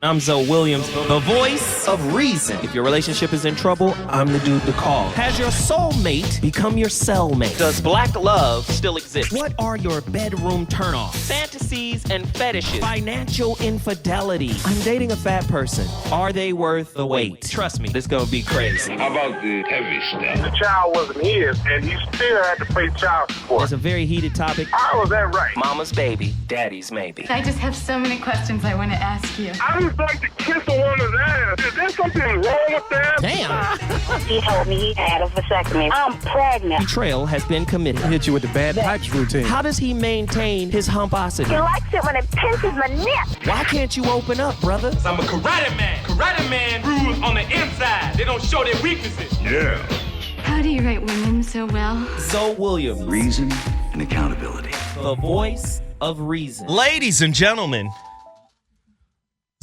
I'm Zoe Williams, the voice of reason. If your relationship is in trouble, I'm the dude to call. Has your soulmate become your cellmate? Does black love still exist? What are your bedroom turnoffs? Fantasies and fetishes. Financial infidelity. I'm dating a fat person. Are they worth the wait? Trust me, this is gonna be crazy. How about the heavy stuff? The child wasn't his, and he still had to pay child support. It's a very heated topic. How was that right? Mama's baby, daddy's maybe. I just have so many questions I want to ask you. I just like to kiss a woman's ass. Is there something wrong with that? Damn. He told me he had a vasectomy. I'm pregnant. Betrayal has been committed. Hit you with the bad pipes routine. How does he maintain his humposity? He likes it when it pinches my neck. Why can't you open up, brother? I'm a karate man. Karate man rules on the inside. They don't show their weaknesses. Yeah. How do you write women so well? Zoe Williams, Reason and accountability. the voice of reason. Ladies and gentlemen,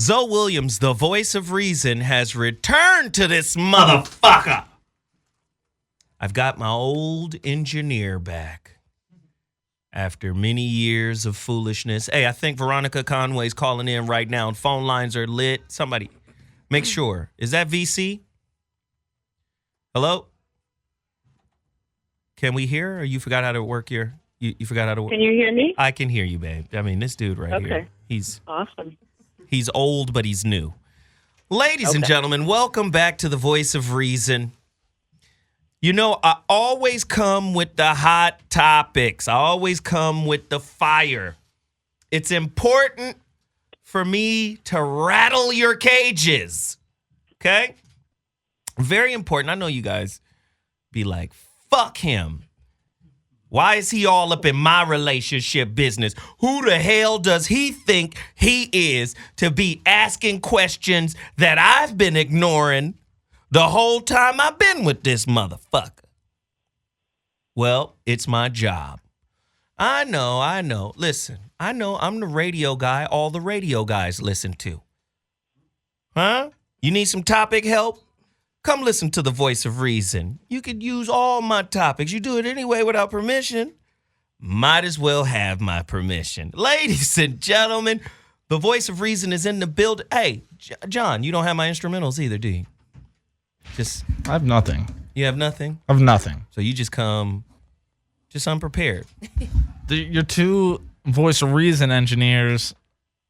Zoe Williams, the voice of reason, has returned to this motherfucker. I've got my old engineer back after many years of foolishness. Hey, I think Veronica Conway's calling in right now and phone lines are lit. Somebody make sure. Is that VC? Hello? Can we hear, or you forgot how to work your... You forgot how to work? Can you hear me? I can hear you, babe. I mean, this dude right here. He's awesome. He's old, but he's new. Ladies and gentlemen, welcome back to the Voice of Reason. You know, I always come with the hot topics. I always come with the fire. It's important for me to rattle your cages. Okay? Very important. I know you guys be like, fuck him. Why is he all up in my relationship business? Who the hell does he think he is to be asking questions that I've been ignoring the whole time I've been with this motherfucker? Well, it's my job. I know. Listen, I know I'm the radio guy all the radio guys listen to. Huh? You need some topic help? Come listen to the Voice of Reason. You could use all my topics. You do it anyway without permission. Might as well have my permission. Ladies and gentlemen, the Voice of Reason is in the building. Hey, John, you don't have my instrumentals either, do you? I have nothing. You have nothing? I have nothing. So you just come just unprepared. Your two Voice of Reason engineers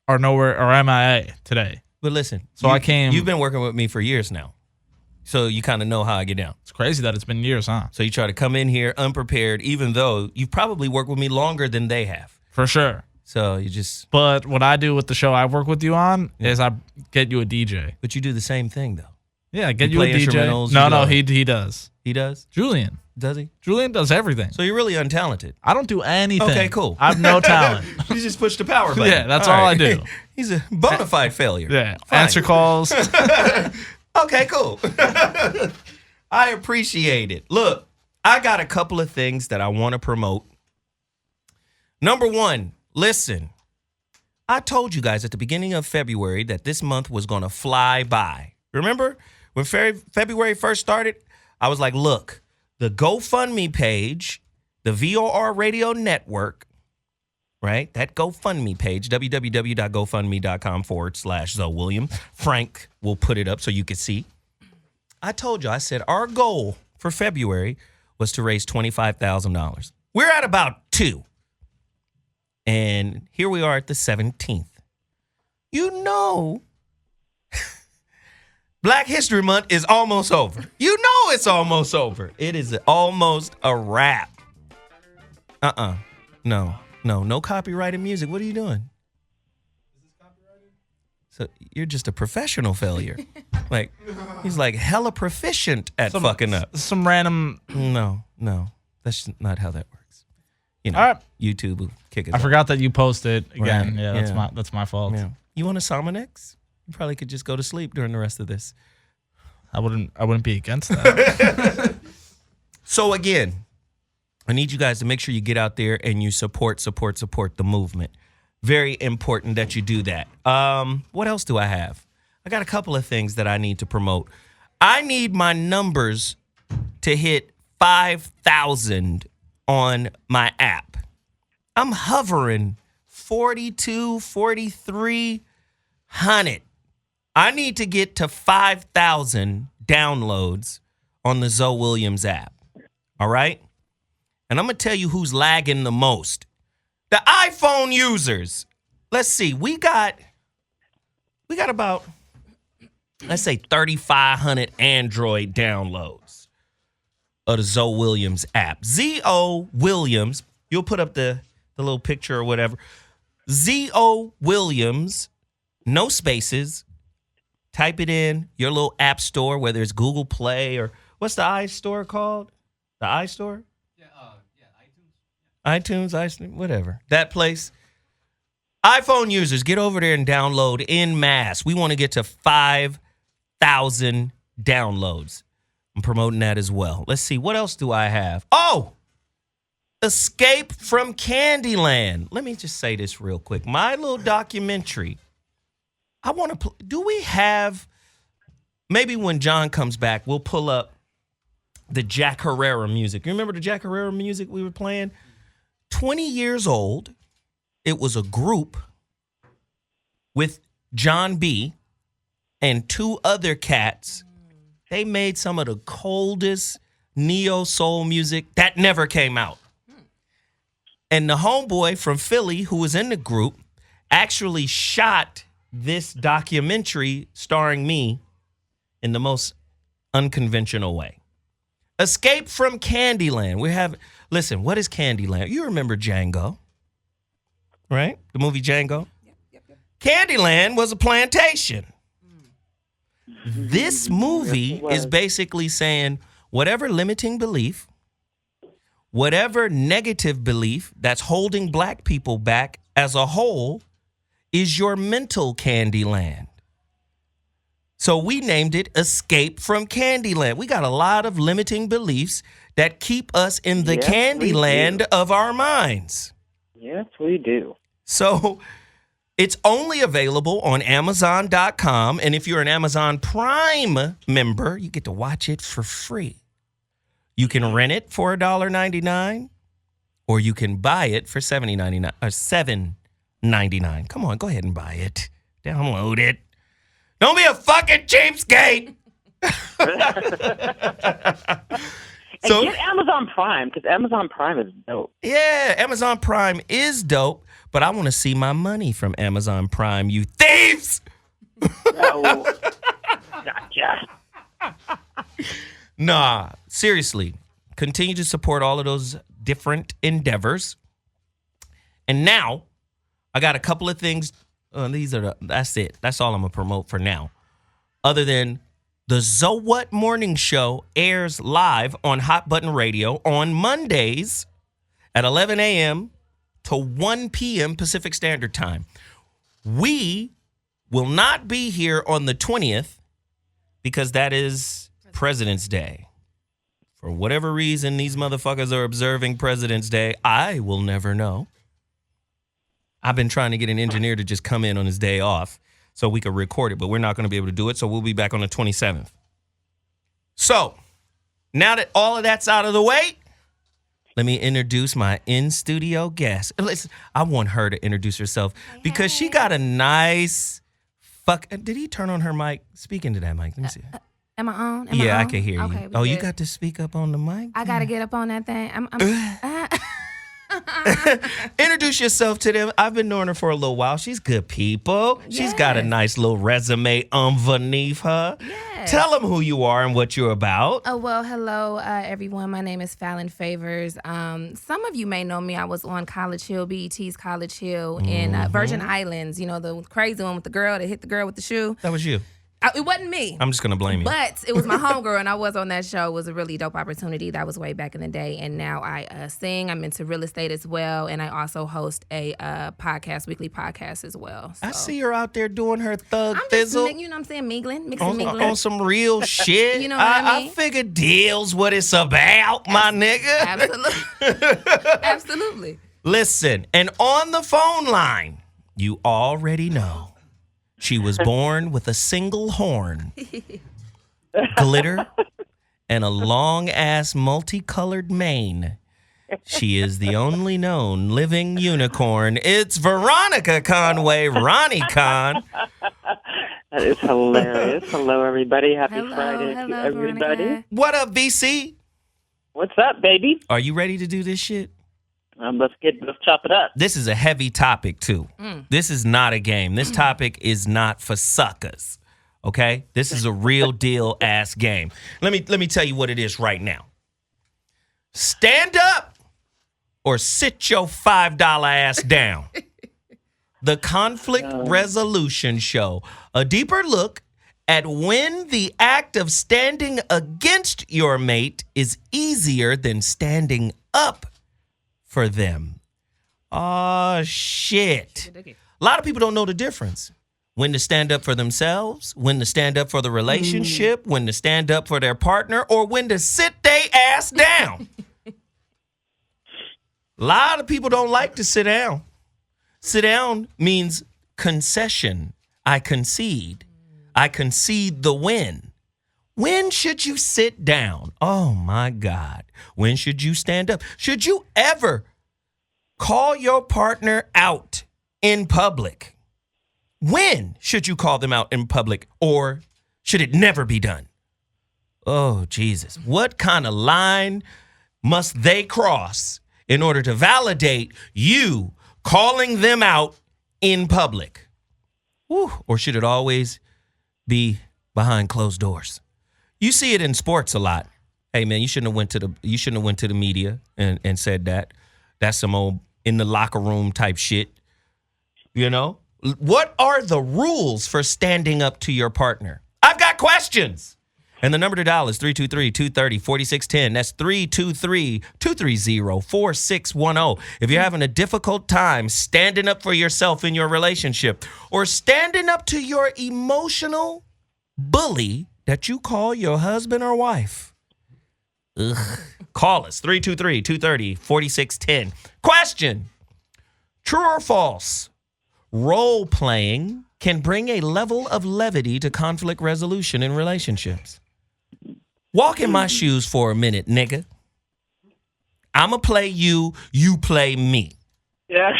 are nowhere or MIA today. But listen. So I came. You've been working with me for years now. So you kind of know how I get down. It's crazy that it's been years, huh? So you try to come in here unprepared, even though you've probably worked with me longer than they have. For sure. So you just... But what I do with the show I work with you on is I get you a DJ. But you do the same thing, though. Yeah, get you a DJ. Instrumentals, No, he does. He does? Julian. Does he? Julian does everything. So you're really untalented. I don't do anything. Okay, cool. I have no talent. You just push the power button. Yeah, that's all I do. He's a bona fide failure. Yeah, Fine. answer calls. Okay, cool. I appreciate it. Look, I got a couple of things that I want to promote. Number one, listen. I told you guys at the beginning of February that this month was going to fly by. Remember when February first started? I was like, look, the GoFundMe page, the VOR Radio Network, right? That GoFundMe page, www.gofundme.com/Zoe Williams. Frank will put it up so you can see. I told you, I said our goal for February was to raise $25,000. We're at about 2. And here we are at the 17th. You know, Black History Month is almost over. You know it's almost over. It is almost a wrap. No copyrighted music. What are you doing? Is this copyrighted? So you're just a professional failure. Like, he's like hella proficient at fucking up. Some random... No. That's not how that works. You know, All right. YouTube will kick it. I forgot that you posted again. Right. Yeah, that's my fault. Yeah. You want a Somonex? You probably could just go to sleep during the rest of this. I wouldn't be against that. So again, I need you guys to make sure you get out there and you support the movement. Very important that you do that. What else do I have? I got a couple of things that I need to promote. I need my numbers to hit 5,000 on my app. I'm hovering 4,300. I need to get to 5,000 downloads on the Zoe Williams app. All right? And I'm going to tell you who's lagging the most. The iPhone users. Let's see. We got about, let's say, 3,500 Android downloads of the Zoe Williams app. Z-O Williams. You'll put up the little picture or whatever. Z-O Williams, no spaces. Type it in your little app store, whether it's Google Play or what's the iStore called? The iStore? Yeah, iTunes. iTunes, whatever. That place. iPhone users, get over there and download en masse. We want to get to 5,000 downloads. I'm promoting that as well. Let's see. What else do I have? Oh, Escape from Candyland. Let me just say this real quick. My little documentary. I want to. Do we have? Maybe when John comes back, we'll pull up the Jack Herrera music. You remember the Jack Herrera music we were playing? 20 years old. It was a group with John B. and two other cats. They made some of the coldest neo soul music that never came out. And the homeboy from Philly who was in the group actually shot this documentary starring me in the most unconventional way. Escape from Candyland. Listen, what is Candyland? You remember Django, right? The movie Django? Yep. Candyland was a plantation. This movie is basically saying whatever limiting belief, whatever negative belief that's holding black people back as a whole is your mental Candyland. So we named it Escape from Candyland. We got a lot of limiting beliefs that keep us in the Candyland of our minds. Yes, we do. So it's only available on Amazon.com. And if you're an Amazon Prime member, you get to watch it for free. You can rent it for $1.99 or you can buy it for $7.99 or $7.99. Come on, go ahead and buy it. Download it. Don't be a fucking cheapskate. So get Amazon Prime, because Amazon Prime is dope. Yeah, Amazon Prime is dope, but I want to see my money from Amazon Prime, you thieves. No. Gotcha. Nah, seriously. Continue to support all of those different endeavors. And now, I got a couple of things. That's it. That's all I'm going to promote for now. Other than the So What Morning Show airs live on HotButton-Radio on Mondays at 11 a.m. to 1 p.m. Pacific Standard Time. We will not be here on the 20th because that is President's Day. For whatever reason, these motherfuckers are observing President's Day. I will never know. I've been trying to get an engineer to just come in on his day off so we could record it, but we're not going to be able to do it, so we'll be back on the 27th. So, now that all of that's out of the way, let me introduce my in-studio guest. Listen, I want her to introduce herself because she got a nice Did he turn on her mic? Speak into that mic. Let me see. Am I on? Yeah, I can hear you. Okay, you got to speak up on the mic? I got to get up on that thing. Introduce yourself to them. I've been knowing her for a little while. She's good people. Yes. She's got a nice little resume underneath her. Yes. Tell them who you are and what you're about. Oh, well, hello, everyone. My name is Fallon Favors. Some of you may know me. I was on College Hill, BET's College Hill in Virgin Islands. You know, the crazy one with the girl that hit the girl with the shoe. That was you. It wasn't me. I'm just going to blame you. But it was my homegirl, and I was on that show. It was a really dope opportunity. That was way back in the day. And now I sing. I'm into real estate as well. And I also host a weekly podcast as well. So. I see her out there doing her thug I'm fizzle. Just, you know what I'm saying, mingling. On some real shit. You know what I mean? I figured deals what it's about, my nigga. Absolutely. Absolutely. Listen, and on the phone line, you already know. She was born with a single horn, glitter, and a long-ass multicolored mane. She is the only known living unicorn. It's Veronica Conway, Ronnie Con. That is hilarious. Hello, everybody. Happy Hello, Friday hello, to everybody. Veronica. What up, VC? What's up, baby? Are you ready to do this shit? Let's chop it up. This is a heavy topic, too. This is not a game. This topic is not for suckers, okay? This is a real deal ass game. Let me tell you what it is right now. Stand up or sit your $5 ass down. The Conflict Resolution Show. A deeper look at when the act of standing against your mate is easier than standing up for them. Oh, shit. A lot of people don't know the difference. When to stand up for themselves, when to stand up for the relationship, when to stand up for their partner, or when to sit they ass down. A lot of people don't like to sit down. Sit down means concession. I concede. I concede the win. When should you sit down? Oh, my God. When should you stand up? Should you ever call your partner out in public? When should you call them out in public, or should it never be done? Oh, Jesus. What kind of line must they cross in order to validate you calling them out in public? Whew. Or should it always be behind closed doors? You see it in sports a lot. Hey man, you shouldn't have went to the media and said that. That's some old in the locker room type shit. You know? What are the rules for standing up to your partner? I've got questions. And the number to dial is 323-230-4610. That's 323-230-4610. If you're having a difficult time standing up for yourself in your relationship, or standing up to your emotional bully that you call your husband or wife, call us, 323-230-4610. Question: true or false? Role-playing can bring a level of levity to conflict resolution in relationships. Walk in my shoes for a minute, nigga. I'ma play you, you play me. Yeah,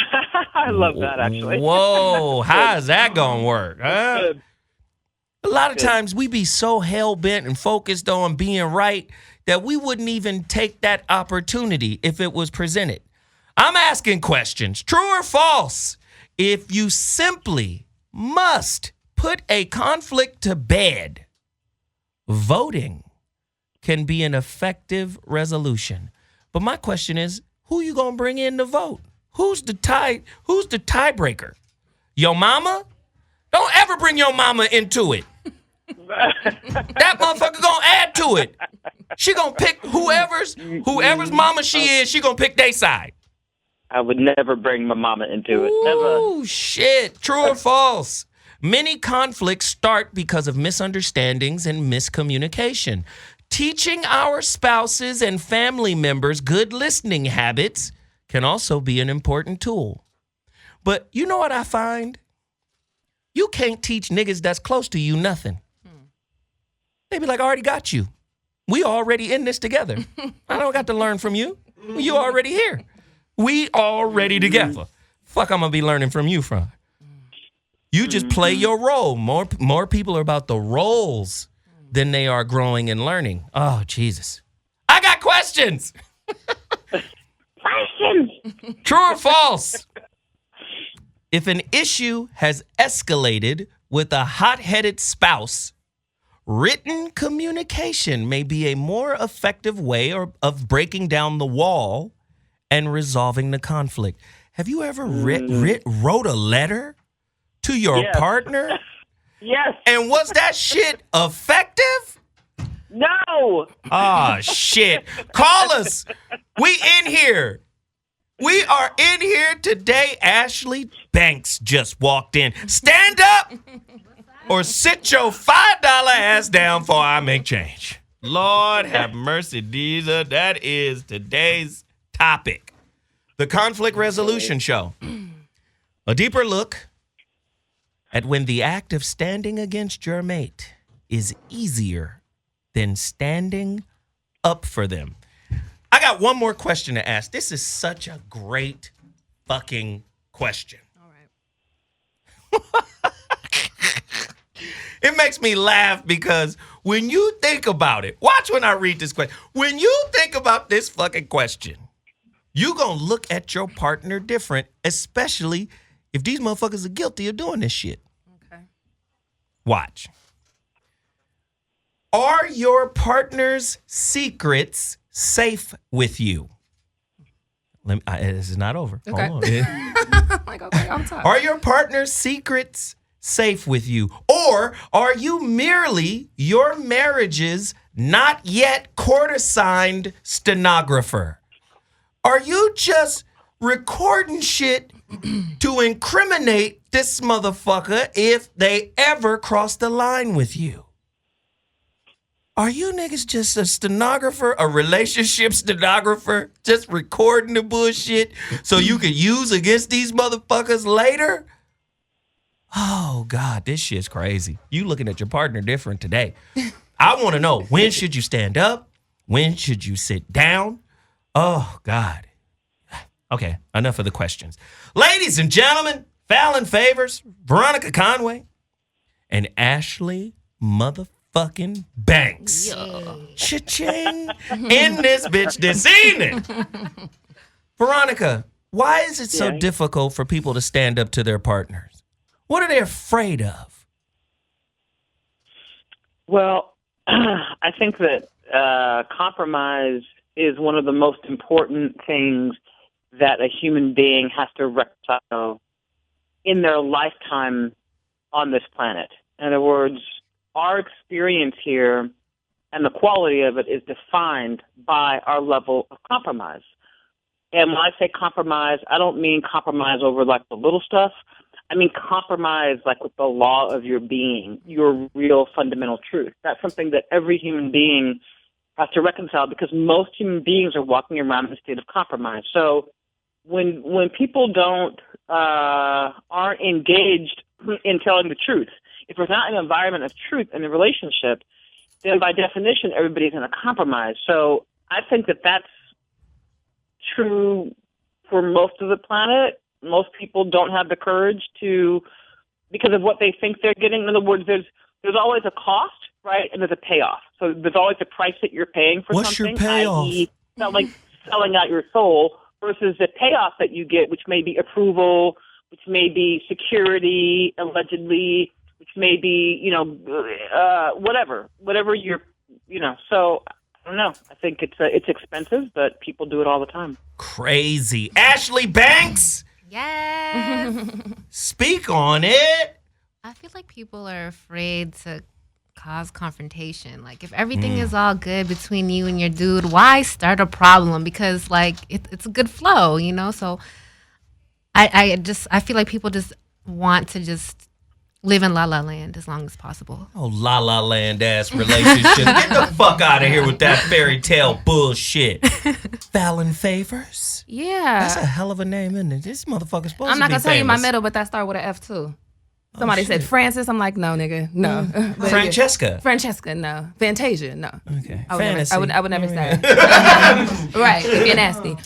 I love that, actually. Whoa, how is that gonna work? Huh? A lot of times we be so hell-bent and focused on being right that we wouldn't even take that opportunity if it was presented. I'm asking questions, true or false? If you simply must put a conflict to bed, voting can be an effective resolution. But my question is, who you gonna bring in to vote? Who's the tiebreaker? Your mama? Don't ever bring your mama into it. That motherfucker gonna add to it. She gonna pick whoever's mama she is, she gonna pick their side. I would never bring my mama into it. Ooh, Never. shit. True or false? Many conflicts start because of misunderstandings and miscommunication. Teaching our spouses and family members good listening habits can also be an important tool. But you know what I find? You can't teach niggas that's close to you nothing. They be like, I already got you. We already in this together. I don't got to learn from you. You already here. We already together. Fuck, I'm going to be learning from you from. You just play your role. More people are about the roles than they are growing and learning. Oh, Jesus. I got questions. Questions. True or false? If an issue has escalated with a hot-headed spouse, written communication may be a more effective way of breaking down the wall and resolving the conflict. Have you ever wrote a letter to your partner? Yes. And was that shit effective? No. Oh, shit. Call us. We in here. We are in here today. Ashley Banks just walked in. Stand up or sit your $5 ass down before I make change. Lord have mercy, Deezer. That is today's topic. The Conflict Resolution Show. A deeper look at when the act of standing against your mate is easier than standing up for them. I got one more question to ask. This is such a great fucking question. All right. It makes me laugh because when you think about it, watch when I read this question. When you think about this fucking question, you gonna look at your partner different, especially if these motherfuckers are guilty of doing this shit. Okay. Watch. Are your partner's secrets safe with you? This is not over. Okay. Hold on. Like, okay, I'm tired. Are your partner's secrets safe with you? Or are you merely your marriage's not yet court-assigned stenographer? Are you just recording shit to incriminate this motherfucker if they ever cross the line with you? Are you niggas just a stenographer, a relationship stenographer, just recording the bullshit so you can use against these motherfuckers later? Oh, God, this shit's crazy. You looking at your partner different today. I want to know, when should you stand up? When should you sit down? Oh, God. Okay, enough of the questions. Ladies and gentlemen, Fallon Favors, Veronica Conway, and Ashley motherfucking Banks. Cha-ching in this bitch this evening. Veronica, why is it so difficult for people to stand up to their partners? What are they afraid of? Well, I think that compromise is one of the most important things that a human being has to reconcile in their lifetime on this planet. In other words, our experience here and the quality of it is defined by our level of compromise. And when I say compromise, I don't mean compromise over like the little stuff. I mean compromise like with the law of your being, your real fundamental truth. That's something that every human being has to reconcile because most human beings are walking around in a state of compromise. So when people aren't engaged in telling the truth, if there's not an environment of truth in the relationship, then by definition, everybody's in a compromise. So I think that that's true for most of the planet. Most people don't have the courage to, because of what they think they're getting. In other words, there's always a cost, right? And there's a payoff. So there's always a price that you're paying for What's something. What's your payoff? I.e., not like selling out your soul versus the payoff that you get, which may be approval, which may be security, allegedly, which may be, whatever you're, so I don't know. I think it's expensive, but people do it all the time. Crazy. Ashley Banks? Yes. Speak on it. I feel like people are afraid to cause confrontation. Like, if everything is all good between you and your dude, why start a problem? Because, like, it's a good flow, So I feel like people just want to just live in La La Land as long as possible. Oh, La La Land ass relationship. Get the fuck out of here with that fairy tale bullshit. Fallon Favors? Yeah. That's a hell of a name, isn't it? This motherfucker's supposed to be I'm not going to tell you my famous. middle, but that started with an F too. Somebody said Francis. I'm like, no, nigga, no. But Francesca. yeah. Francesca, no. Fantasia, no. Okay. I would Fantasy. never, I would never say that. Right, if you're nasty.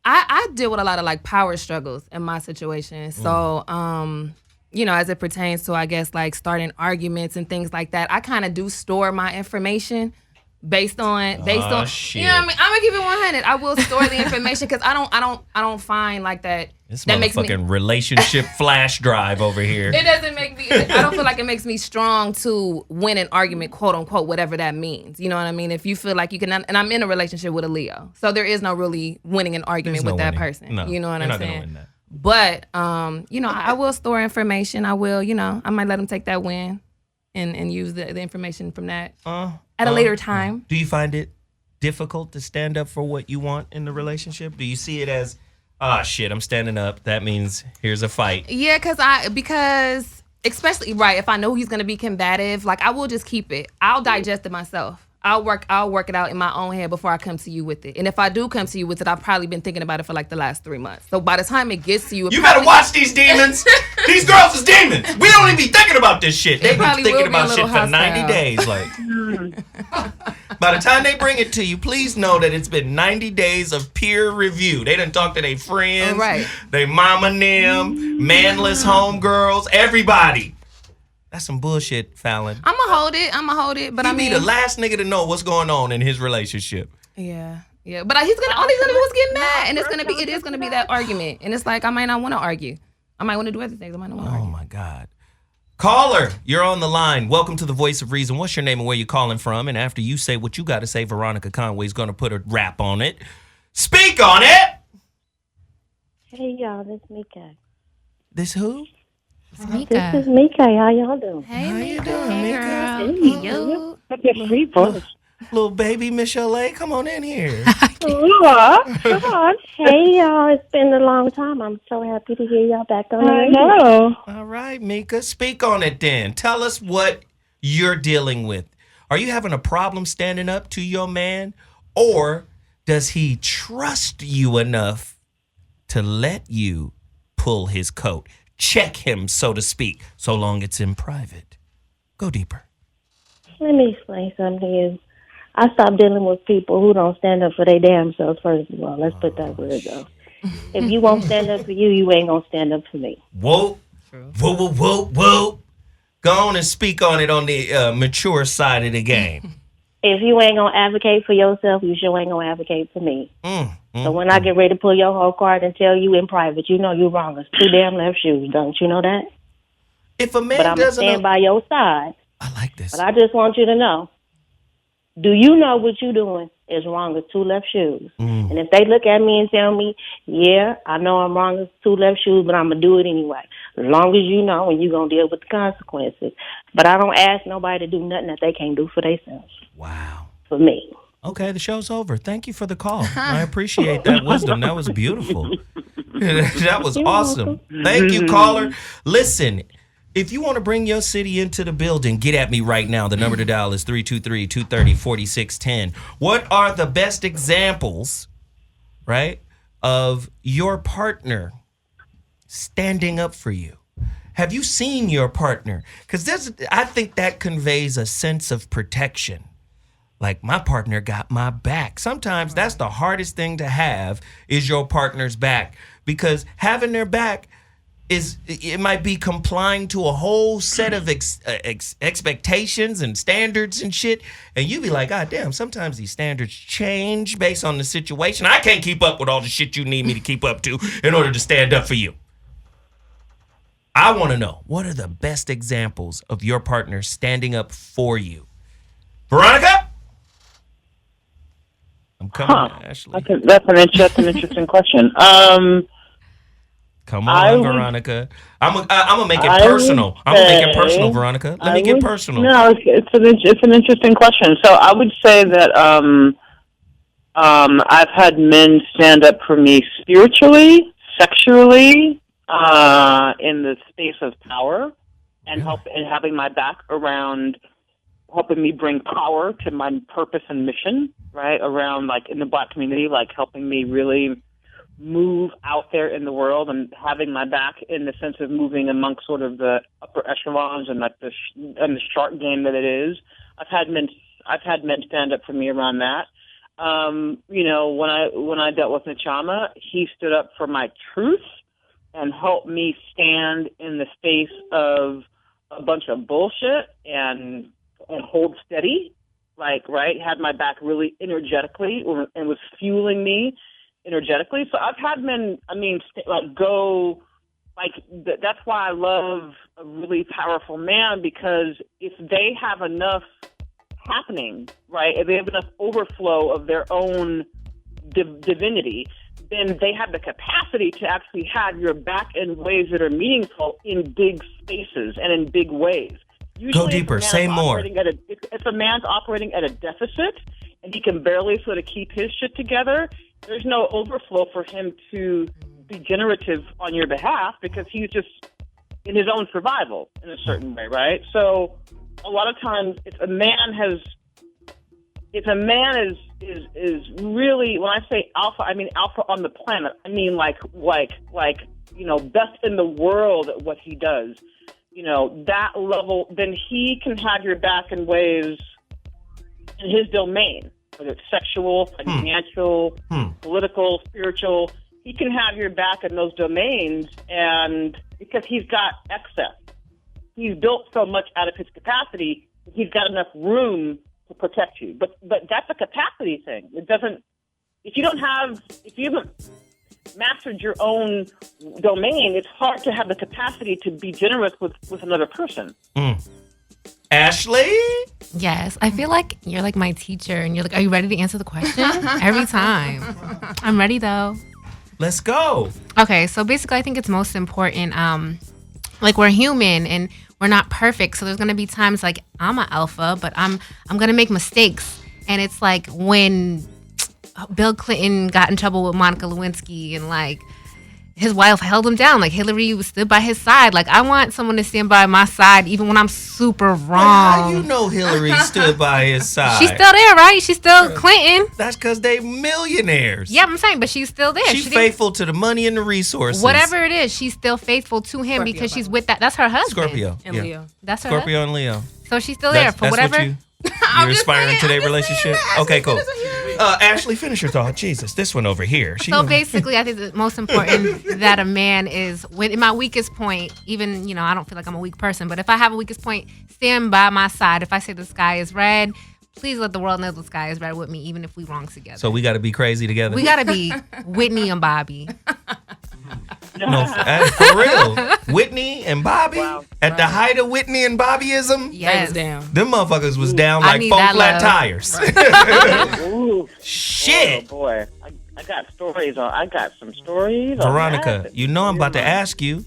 I deal with a lot of like power struggles in my situation. So, as it pertains to, I guess, like starting arguments and things like that, I kind of do store my information based on shit. you know what I mean? I'm gonna keep it 100. I will store the information because I don't find like that. This that makes me motherfucking relationship flash drive over here. It doesn't make me. I don't feel like it makes me strong to win an argument, quote unquote, whatever that means. You know what I mean? If you feel like you can, and I'm in a relationship with a Leo, so there is no really winning an argument with that person. No, you know what you're I'm not gonna saying? win that. But I will store information. I will, I might let them take that win, and use the information from that at a later time. Do you find it difficult to stand up for what you want in the relationship? Do you see it as, shit, I'm standing up. That means here's a fight. Yeah, because especially if I know he's gonna be combative, like I will just keep it. I'll digest it myself. I'll work it out in my own head before I come to you with it. And if I do come to you with it, I've probably been thinking about it for like the last 3 months. So by the time it gets to you, you better watch these demons. These girls is demons. We don't even be thinking about this shit. They've been thinking about shit for 90 days. Like, by the time they bring it to you, please know that it's been 90 days of peer review. They done talked to their friends, they mama and them, manless homegirls, everybody. That's some bullshit, Fallon. I'm gonna hold it. But He I mean, be the last nigga to know what's going on in his relationship. Yeah. But all he's gonna do is get mad, and it is gonna be that argument, and it's like I might not want to argue. I might want to do other things. I might not want to argue. Oh my God. Caller, you're on the line. Welcome to the Voice of Reason. What's your name and where you calling from? And after you say what you got to say, Veronica Conway's going to put a rap on it. Speak on it! Hey, y'all. This is Mika. This who? Mika. This is Mika. How y'all doing? Hey, Mika. Hey, Yo. What's your free voice? Little baby Michelle, come on in here. Come on. Hey, y'all. It's been a long time. I'm so happy to hear y'all back on the radio. All right, Mika. Speak on it then. Tell us what you're dealing with. Are you having a problem standing up to your man? Or does he trust you enough to let you pull his coat? Check him, so to speak, so long it's in private. Go deeper. Let me explain something to you. I stopped dealing with people who don't stand up for their damn selves, first of all. Let's put that where it goes. If you won't stand up for you, you ain't going to stand up for me. Whoa. Whoa. Go on and speak on it on the mature side of the game. If you ain't going to advocate for yourself, you sure ain't going to advocate for me. So when I get ready to pull your whole card and tell you in private, you know you're wrong. It's 2 damn left shoes. Don't you know that? If a man but I'm going to doesn't stand by your side. I like this. But I just want you to know, do you know what you're doing is wrong as 2 left shoes? And if they look at me and tell me, yeah, I know I'm wrong as 2 left shoes, but I'm going to do it anyway. As long as you know, and you're going to deal with the consequences. But I don't ask nobody to do nothing that they can't do for themselves. Wow. For me. Okay, the show's over. Thank you for the call. I appreciate that wisdom. That was beautiful. That was awesome. Thank you, caller. Listen, if you want to bring your city into the building, get at me right now. The number to dial is 323-230-4610. What are the best examples, right, of your partner standing up for you? Have you seen your partner? Because I think that conveys a sense of protection. Like, my partner got my back. Sometimes that's the hardest thing to have, is your partner's back. Because having their back it might be complying to a whole set of expectations and standards and shit. And you be like, God damn, sometimes these standards change based on the situation. I can't keep up with all the shit you need me to keep up to in order to stand up for you. I want to know, what are the best examples of your partner standing up for you? Veronica? I'm coming, Ashley. That's an interesting question. Come on, Veronica. I'm gonna make it personal. I'm gonna make it personal, Veronica. Let me get personal. No, it's an interesting question. So I would say that I've had men stand up for me spiritually, sexually, in the space of power, and having my back around helping me bring power to my purpose and mission, right? Around, like, in the Black community, like helping me really move out there in the world and having my back in the sense of moving amongst sort of the upper echelons and like the shark game that it is. I've had men stand up for me around that. You know, when I dealt with Nachama, he stood up for my truth and helped me stand in the face of a bunch of bullshit and hold steady, like, right, had my back really energetically and was fueling me energetically. So I've had men, that's why I love a really powerful man, because if they have enough happening, right, if they have enough overflow of their own divinity, then they have the capacity to actually have your back in ways that are meaningful in big spaces and in big ways. Usually, go deeper. Say more. If a man's operating at a deficit and he can barely sort of keep his shit together, there's no overflow for him to be generative on your behalf, because he's just in his own survival in a certain way, right? So a lot of times, if a man is really, when I say alpha, I mean alpha on the planet. I mean like you know, best in the world at what he does. You know, that level, then he can have your back in ways in his domain, whether it's sexual, financial, political, spiritual. He can have your back in those domains, and because he's got excess. he's built so much out of his capacity, he's got enough room to protect you. But that's a capacity thing. It doesn't. If you haven't mastered your own domain, it's hard to have the capacity to be generous with another person. Ashley? Yes, I feel like you're like my teacher, and you're like, are you ready to answer the question? Every time. I'm ready though. Let's go. Okay, so basically, I think it's most important. Like, we're human and we're not perfect, so there's gonna be times like I'm an alpha, but I'm gonna make mistakes, and it's like when Bill Clinton got in trouble with Monica Lewinsky, and like his wife held him down. Like, Hillary stood by his side. Like, I want someone to stand by my side even when I'm super wrong. How you know Hillary stood by his side? She's still there, right? She's still Clinton. That's because they millionaires. Yeah, I'm saying, but she's still there. She's faithful to the money and the resources. Whatever it is, she's still faithful to him because she's with that. That's her husband. Scorpio. And Leo. That's her Scorpio husband. and Leo. So she's still there for whatever. You're aspiring to their relationship? Okay, cool. Ashley, finish your thought. Jesus, this one over here. So basically, I think the most important that a man is, when in my weakest point, even, I don't feel like I'm a weak person, but if I have a weakest point, stand by my side. If I say the sky is red, please let the world know the sky is red with me, even if we wrong together. So we got to be crazy together? We got to be Whitney and Bobby. No, for real. Whitney and Bobby? At the height of Whitney and Bobbyism? Yes. Down. Them motherfuckers was down like 4 flat tires. Ooh. Shit. Oh, boy. I got stories on. I got some stories. Veronica, you know I'm about to ask you.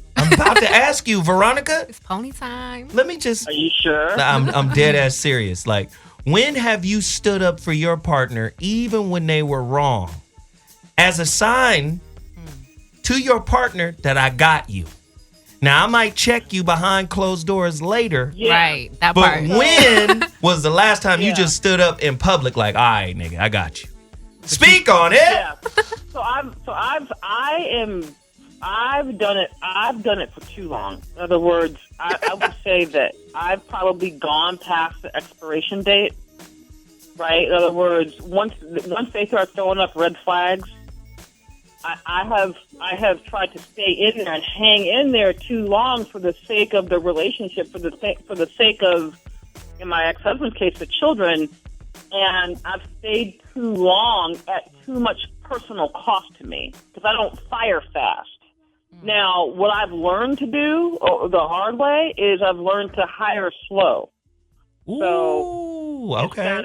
Veronica. It's pony time. Let me just. Are you sure? I'm dead ass serious. Like, when have you stood up for your partner even when they were wrong, as a sign to your partner that I got you? Now, I might check you behind closed doors later. Yeah. Right, that but part. But when was the last time you just stood up in public like, all right, nigga, I got you? Speak on it. Yeah. I've done it. I've done it for too long. In other words, I would say that I've probably gone past the expiration date. Right. In other words, once they start throwing up red flags, I have tried to stay in there and hang in there too long for the sake of the relationship, for the sake of, in my ex-husband's case, the children, and I've stayed too long at too much personal cost to me because I don't fire fast. Now, what I've learned to do the hard way is I've learned to hire slow. Ooh, okay.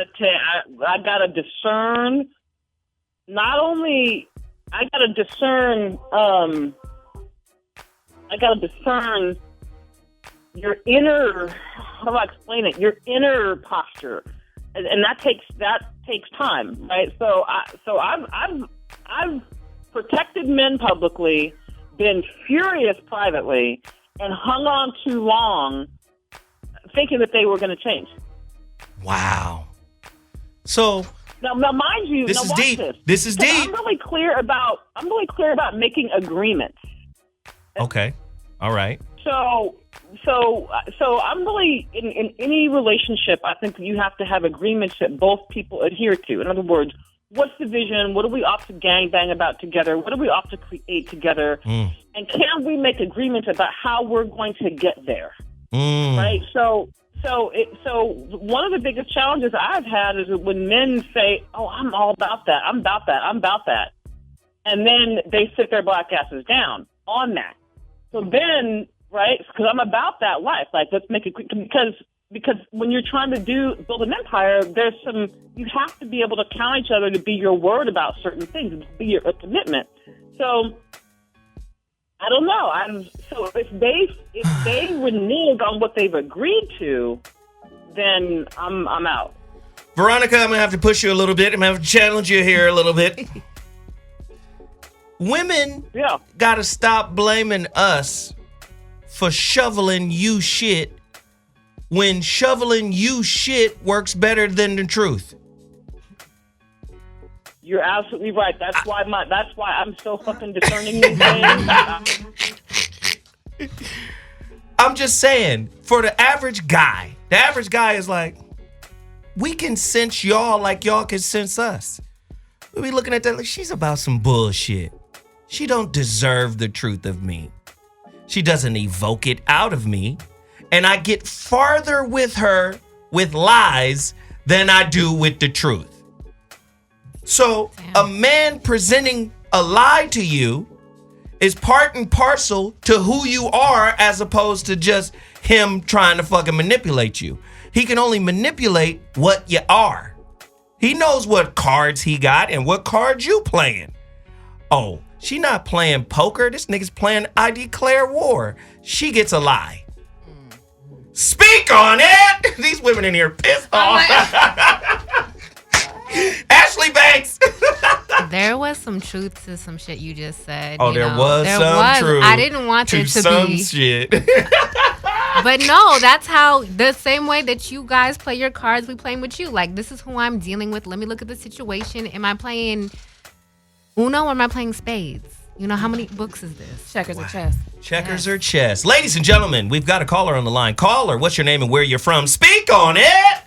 I gotta discern. Not only. I gotta discern your inner. How do I explain it? Your inner posture, and that takes time, right? So I've protected men publicly, been furious privately, and hung on too long, thinking that they were going to change. Wow. So. Now, mind you, this is deep. This is deep. I'm really clear about making agreements. Okay. All right. So I'm really in any relationship. I think you have to have agreements that both people adhere to. In other words, what's the vision? What are we off to gangbang about together? What are we off to create together? And can we make agreements about how we're going to get there? Right. So one of the biggest challenges I've had is when men say, "Oh, I'm all about that. I'm about that," and then they sit their black asses down on that. So then, right? Because I'm about that life. Like, let's make it quick. Because when you're trying to build an empire, you have to be able to count each other to be your word about certain things, to be a commitment. So. I don't know. So if they renege on what they've agreed to, then I'm out. Veronica, I'm gonna have to push you a little bit. I'm gonna have to challenge you here a little bit. Women gotta stop blaming us for shoveling you shit when shoveling you shit works better than the truth. You're absolutely right. That's why I'm so fucking discerning these days. I'm just saying, for the average guy is like, we can sense y'all like y'all can sense us. We be looking at that like, she's about some bullshit. She don't deserve the truth of me. She doesn't evoke it out of me. and I get farther with her with lies than I do with the truth. So a man presenting a lie to you is part and parcel to who you are, as opposed to just him trying to fucking manipulate you. He can only manipulate what you are. He knows what cards he got and what cards you playing. Oh, she not playing poker. This nigga's playing I declare war. She gets a lie. Speak on it. These women in here pissed off. Ashley Banks. There was some truth to some shit you just said. Oh, there was some truth. I didn't want to it to some be shit. But no, that's how, the same way that you guys play your cards, we playing with you. Like, this is who I'm dealing with. Let me look at the situation. Am I playing Uno or am I playing spades? You know, how many books is this? Checkers or chess? Checkers or chess. Ladies and gentlemen, we've got a caller on the line. Caller, what's your name and where you're from? Speak on it.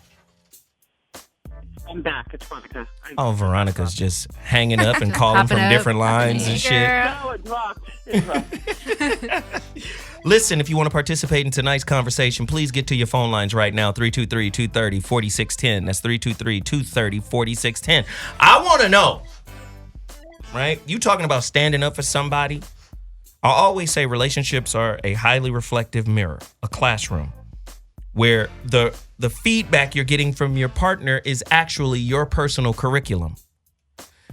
I'm back. It's Veronica. Oh, Veronica's just hanging up and calling from different lines and shit. No, it dropped. It dropped. Listen, if you want to participate in tonight's conversation, please get to your phone lines right now, 323-230-4610. That's 323-230-4610. I want to know, right? You talking about standing up for somebody? I always say relationships are a highly reflective mirror, a classroom, where the feedback you're getting from your partner is actually your personal curriculum.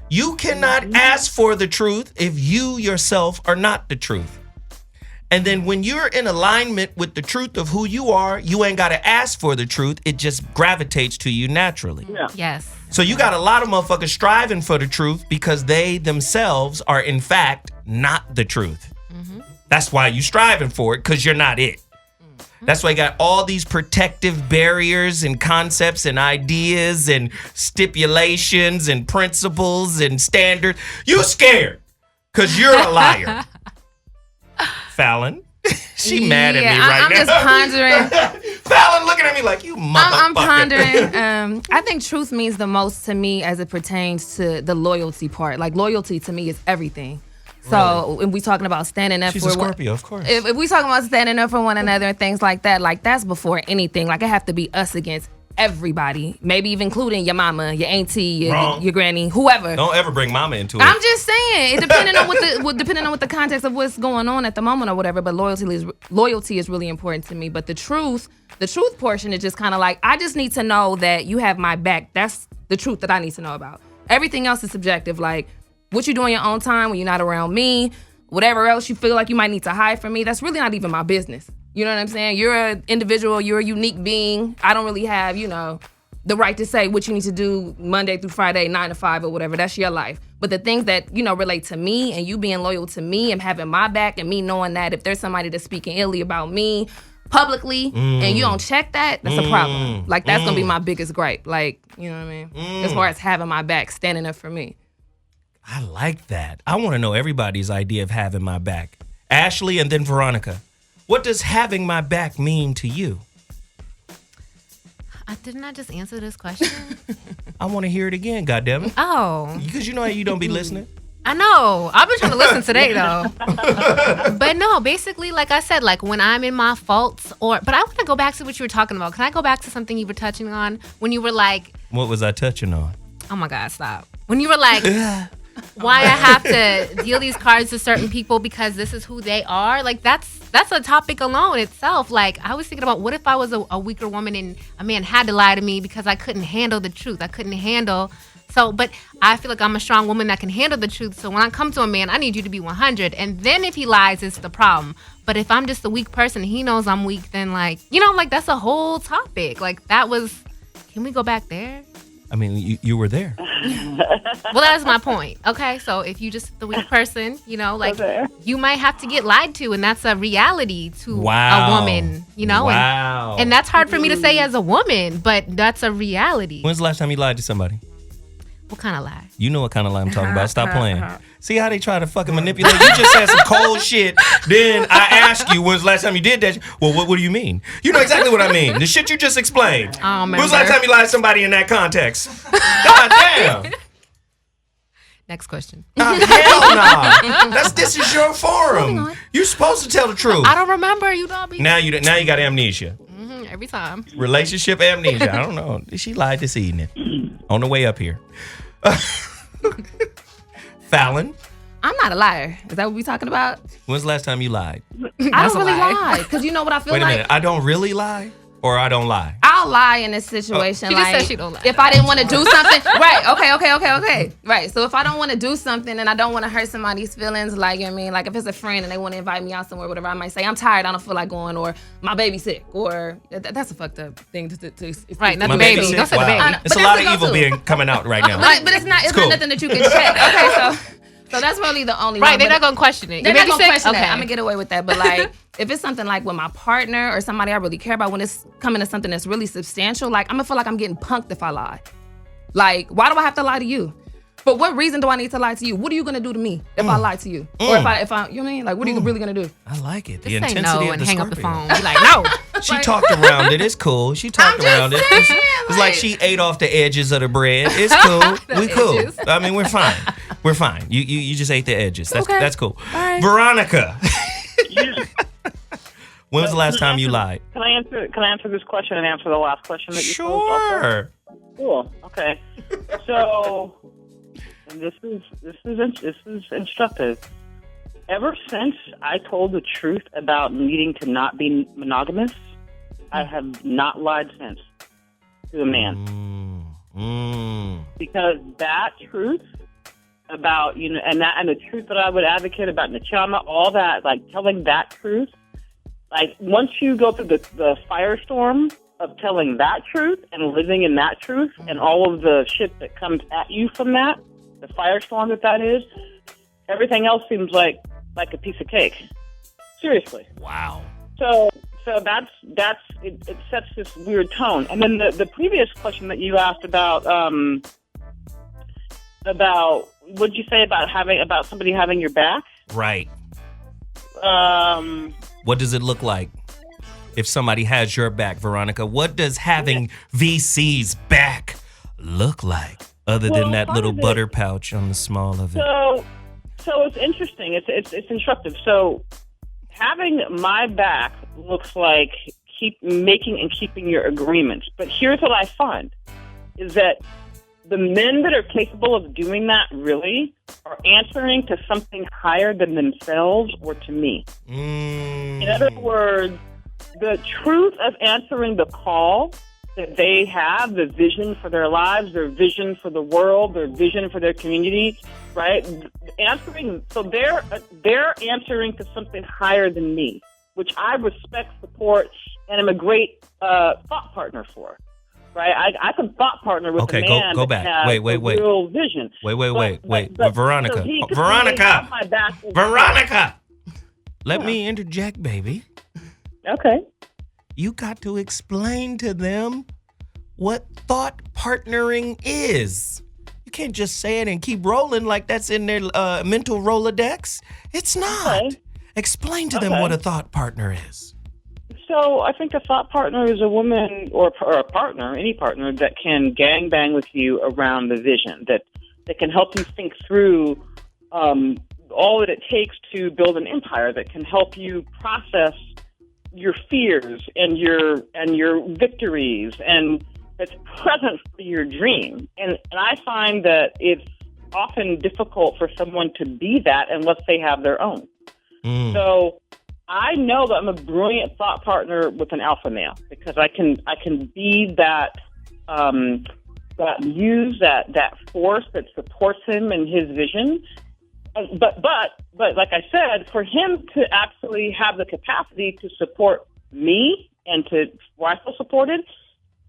You cannot ask for the truth if you yourself are not the truth. And then when you're in alignment with the truth of who you are, you ain't got to ask for the truth. It just gravitates to you naturally. Yeah. Yes. So you got a lot of motherfuckers striving for the truth because they themselves are, in fact, not the truth. Mm-hmm. That's why you striving for it, because you're not it. That's why you got all these protective barriers and concepts and ideas and stipulations and principles and standards. You scared because you're a liar. Fallon, she mad at me right I'm now. just pondering. Fallon looking at me like, you motherfucker. I'm pondering. I think truth means the most to me as it pertains to the loyalty part. Like, loyalty to me is everything. So if we talking about standing up She's for a Scorpio, of course. If we talking about standing up for one another and things like that, like, that's before anything. Like, it have to be us against everybody, maybe even including your mama, your auntie, your granny, whoever. Don't ever bring mama into it. I'm just saying, it depending on what the context of what's going on at the moment or whatever. But loyalty is really important to me. But the truth portion is just kind of like, I just need to know that you have my back. That's the truth that I need to know about. Everything else is subjective. Like, what you do in your own time when you're not around me, whatever else you feel like you might need to hide from me, that's really not even my business. You know what I'm saying? You're an individual. You're a unique being. I don't really have, the right to say what you need to do Monday through Friday, 9 to 5 or whatever. That's your life. But the things that, relate to me and you being loyal to me and having my back and me knowing that if there's somebody that's speaking illy about me publicly and you don't check that, that's a problem. Like, that's going to be my biggest gripe. Like, you know what I mean? As far as having my back, standing up for me. I like that. I want to know everybody's idea of having my back. Ashley and then Veronica. What does having my back mean to you? Didn't I just answer this question? I want to hear it again, goddammit. Oh. Because you know how you don't be listening. I know. I've been trying to listen today, though. But no, basically, like I said, like when I'm in my faults but I want to go back to what you were talking about. Can I go back to something you were touching on when you were like... What was I touching on? Oh, my God, stop. When you were like... why I have to deal these cards to certain people because this is who they are. Like, that's a topic alone itself. Like, I was thinking about, what if I was a weaker woman and a man had to lie to me because I couldn't handle the truth. But I feel like I'm a strong woman that can handle the truth. So when I come to a man, I need you to be 100. And then if he lies, it's the problem. But if I'm just a weak person, he knows I'm weak, then that's a whole topic. Like, can we go back there? I mean, you were there. Well, that's my point. Okay, so if you just the weak person, you might have to get lied to, and that's a reality to a woman, Wow. And that's hard for me to say as a woman, but that's a reality. When's the last time you lied to somebody? What kind of lie? You know what kind of lie I'm talking about. Stop playing. See how they try to fucking manipulate? You just said some cold shit. Then I ask you, when's the last time you did that? Well, what do you mean? You know exactly what I mean. The shit you just explained. When's the last time you lied to somebody in that context? God damn. Next question. Hell no. This is your forum. You're supposed to tell the truth. I don't remember. You know me. Now you got amnesia. Every time. Relationship amnesia. I don't know. She lied this evening on the way up here. Fallon. I'm not a liar. Is that what we're talking about? When's the last time you lied? I don't really lie. Because you know what I feel like? Wait a minute. I don't really lie or I don't lie? I'll lie in this situation. She just said she don't lie. If I didn't want to do something. Right. Okay. Right. So if I don't want to do something and I don't want to hurt somebody's feelings, like, you know what I mean? Like if it's a friend and they want to invite me out somewhere, whatever, I might say, I'm tired, I don't feel like going, or my baby's sick, or that's a fucked up thing to right, not the baby. Don't say the baby. It's a lot of evil being coming out right now. But it's not cool. Nothing that you can check. Okay, so that's really the only right. one. They're not gonna question it. They're not gonna question it. I'm gonna get away with that. But like, if it's something like with my partner or somebody I really care about, when it's coming to something that's really substantial, like I'm gonna feel like I'm getting punked if I lie. Like, why do I have to lie to you? For what reason do I need to lie to you? What are you gonna do to me if I lie to you? Or if I, you know what I mean? Like, what are you really gonna do? I like it. The Just intensity say no of and the hang Scorpio. up the phone. Be like, no. She talked around it. It's cool. She talked around it. It's like she ate off the edges of the bread. It's cool. We cool. edges. I mean, we're fine. We're fine. You just ate the edges. That's cool. Right. Veronica. When was the last time you lied? Can I answer this question and answer the last question that you posed also? Sure. Cool. Okay. So, and this is instructive. Ever since I told the truth about needing to not be monogamous, I have not lied since to a man. Because that truth about, and the truth that I would advocate about Nachama, all that, like telling that truth, like once you go through the firestorm of telling that truth and living in that truth and all of the shit that comes at you from that, the firestorm that is, everything else seems like a piece of cake. Seriously. Wow. So that's it sets this weird tone. And then the previous question that you asked about what'd you say about somebody having your back? Right. What does it look like if somebody has your back, Veronica? What does having VC's back look like, other than that little butter pouch on the small of it? So it's interesting. It's instructive. So having my back looks like keeping your agreements. But here's what I find is that the men that are capable of doing that really are answering to something higher than themselves or to me. In other words, the truth of answering the call that they have, the vision for their lives, their vision for the world, their vision for their community, right? So they're answering to something higher than me, which I respect, support, and am a great thought partner for. Right, I can thought partner with a man go back. that has Wait. real vision. Wait. But Veronica. so Veronica. Let me interject, baby. Okay. You got to explain to them what thought partnering is. You can't just say it and keep rolling like that's in their mental Rolodex. It's not. Okay. Explain to them what a thought partner is. So I think a thought partner is a woman or a partner, any partner, that can gangbang with you around the vision, that can help you think through all that it takes to build an empire, that can help you process your fears and your victories, and that's present for your dream. And I find that it's often difficult for someone to be that unless they have their own. So I know that I'm a brilliant thought partner with an alpha male because I can be that muse, that force that supports him and his vision. But like I said, for him to actually have the capacity to support me and where I feel supported,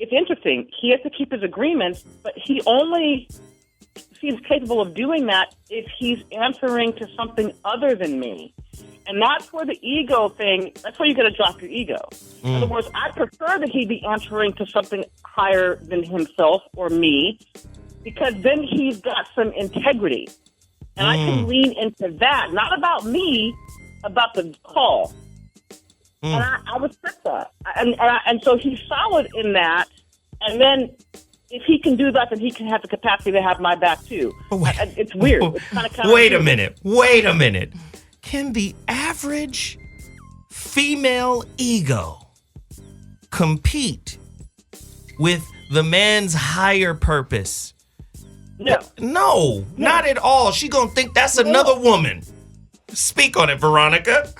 it's interesting. He has to keep his agreements, but he only seems capable of doing that if he's answering to something other than me. And that's where the ego thing, that's where you got to drop your ego. In other words, I prefer that he be answering to something higher than himself or me, because then he's got some integrity. And I can lean into that, not about me, about the call. And I respect that. And so he's solid in that. And then if he can do that, then he can have the capacity to have my back too. It's weird. It's kind of Wait a minute. Can the average female ego compete with the man's higher purpose? No, not at all. She gonna think that's another woman. Speak on it, Veronica.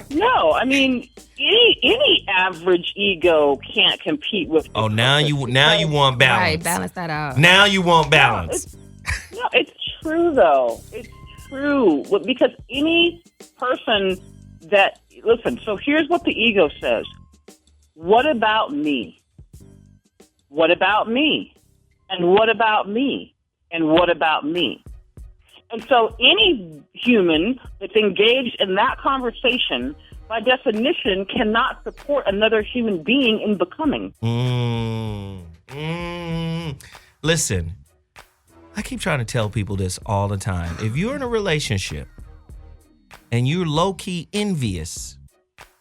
No, I mean any average ego can't compete with. Oh, now you want balance. Right, balance that out. Now you want balance. It's true though. It's true because any person that listen. So here's what the ego says. What about me? What about me? And what about me? And what about me? And so any human that's engaged in that conversation, by definition, cannot support another human being in becoming. Listen, I keep trying to tell people this all the time. If you're in a relationship and you're low-key envious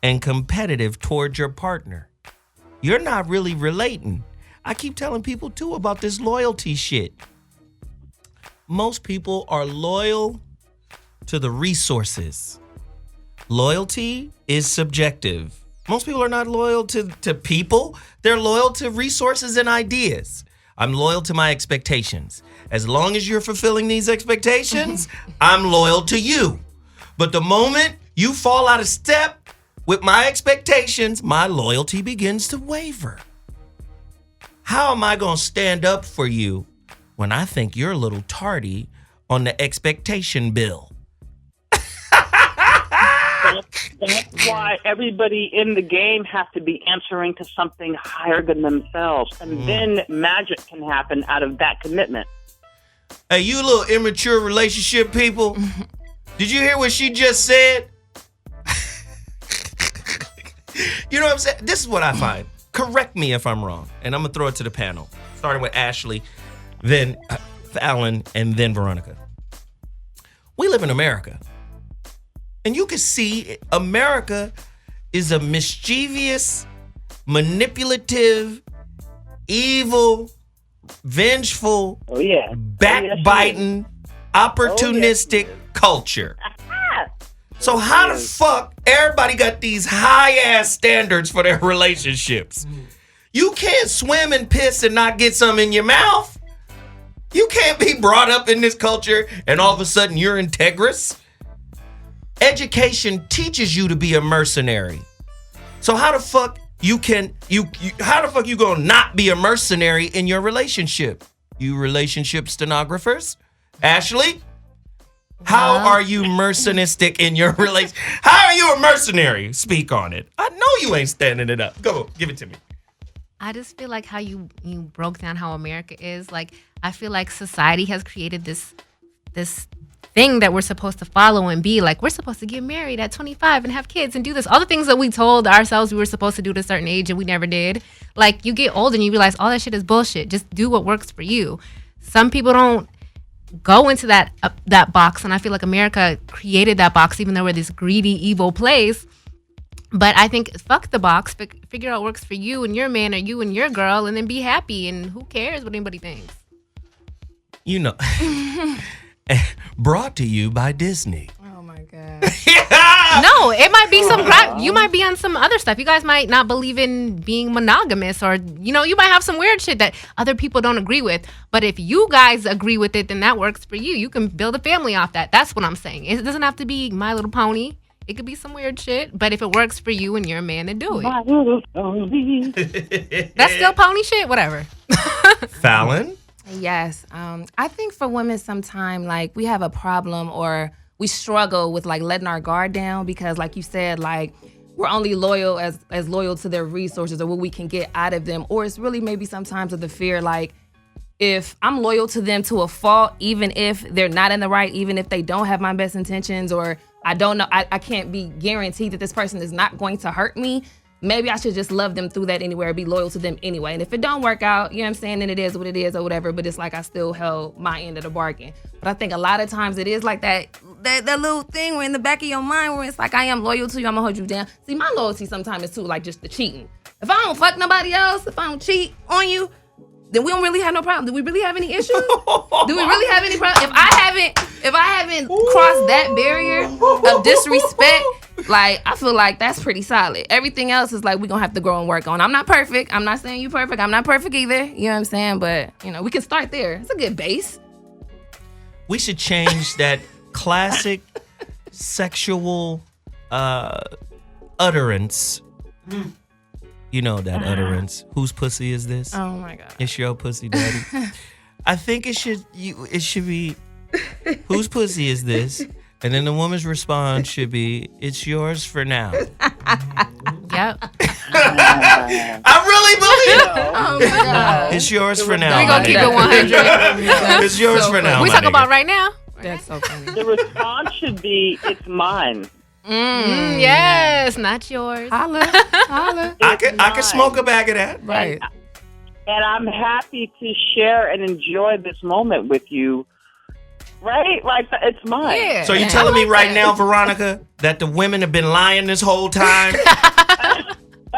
and competitive towards your partner, you're not really relating. I keep telling people, too, about this loyalty shit. Most people are loyal to the resources. Loyalty is subjective. Most people are not loyal to people. They're loyal to resources and ideas. I'm loyal to my expectations. As long as you're fulfilling these expectations, I'm loyal to you. But the moment you fall out of step with my expectations, my loyalty begins to waver. How am I going to stand up for you when I think you're a little tardy on the expectation bill? That's why everybody in the game has to be answering to something higher than themselves. And then magic can happen out of that commitment. Hey, you little immature relationship people. Did you hear what she just said? You know what I'm saying? This is what I find. Correct me if I'm wrong. And I'm going to throw it to the panel. Starting with Ashley, then Fallon, and then Veronica. We live in America. And you can see America is a mischievous, manipulative, evil, vengeful, backbiting, opportunistic culture. So how the fuck everybody got these high-ass standards for their relationships? You can't swim in piss and not get some in your mouth. You can't be brought up in this culture and all of a sudden you're integrous. Education teaches you to be a mercenary. So how the fuck you gonna not be a mercenary in your relationship? You relationship stenographers? Ashley? How are you mercenistic in your relationship? How are you a mercenary? Speak on it. I know you ain't standing it up. Go, give it to me. I just feel like how you broke down how America is. Like, I feel like society has created this thing that we're supposed to follow and be. Like, we're supposed to get married at 25 and have kids and do this. All the things that we told ourselves we were supposed to do at a certain age and we never did. Like, you get old and you realize all that shit is bullshit. Just do what works for you. Some people don't go into that box, and I feel like America created that box, even though we're this greedy, evil place. But I think fuck the box, figure out what works for you and your man or you and your girl, and then be happy, and who cares what anybody thinks. You know, brought to you by Disney. Oh my God. No, it might be some crap. You might be on some other stuff. You guys might not believe in being monogamous, or, you know, you might have some weird shit that other people don't agree with. But if you guys agree with it, then that works for you. You can build a family off that. That's what I'm saying. It doesn't have to be My Little Pony. It could be some weird shit. But if it works for you and you're a man, then do it. My Little Pony. That's still pony shit? Whatever. Fallon? Yes. I think for women sometimes, like, we have a problem, or we struggle with, like, letting our guard down because, like you said, like, we're only loyal as loyal to their resources or what we can get out of them. Or it's really maybe sometimes of the fear, like, if I'm loyal to them to a fault, even if they're not in the right, even if they don't have my best intentions, or I don't know, I can't be guaranteed that this person is not going to hurt me. Maybe I should just love them through that anyway, or be loyal to them anyway. And if it don't work out, you know what I'm saying, then it is what it is or whatever. But it's like I still held my end of the bargain. But I think a lot of times it is like that little thing where in the back of your mind where it's like, I am loyal to you, I'm gonna hold you down. See, my loyalty sometimes is too like just the cheating. If I don't fuck nobody else, if I don't cheat on you, then we don't really have no problem. Do we really have any issues? Do we really have any problem? If I haven't crossed that barrier of disrespect, like, I feel like that's pretty solid. Everything else is like, we're going to have to grow and work on. I'm not perfect. I'm not saying you perfect. I'm not perfect either. You know what I'm saying? But, we can start there. It's a good base. We should change that classic sexual utterance. You know that utterance. Whose pussy is this? Oh my God. It's your pussy, daddy. I think it should be, whose pussy is this? And then the woman's response should be, it's yours for now. Yep. I really believe it. Oh my God. It's yours for now. We're going to keep it 100. It's yours for now. We talk about right now? That's so funny. The response should be, it's mine. Yes, not yours. Holla. I could smoke a bag of that. Right. And I'm happy to share and enjoy this moment with you. Right? Like, it's mine. Yeah. So you're telling me right now, Veronica, that the women have been lying this whole time?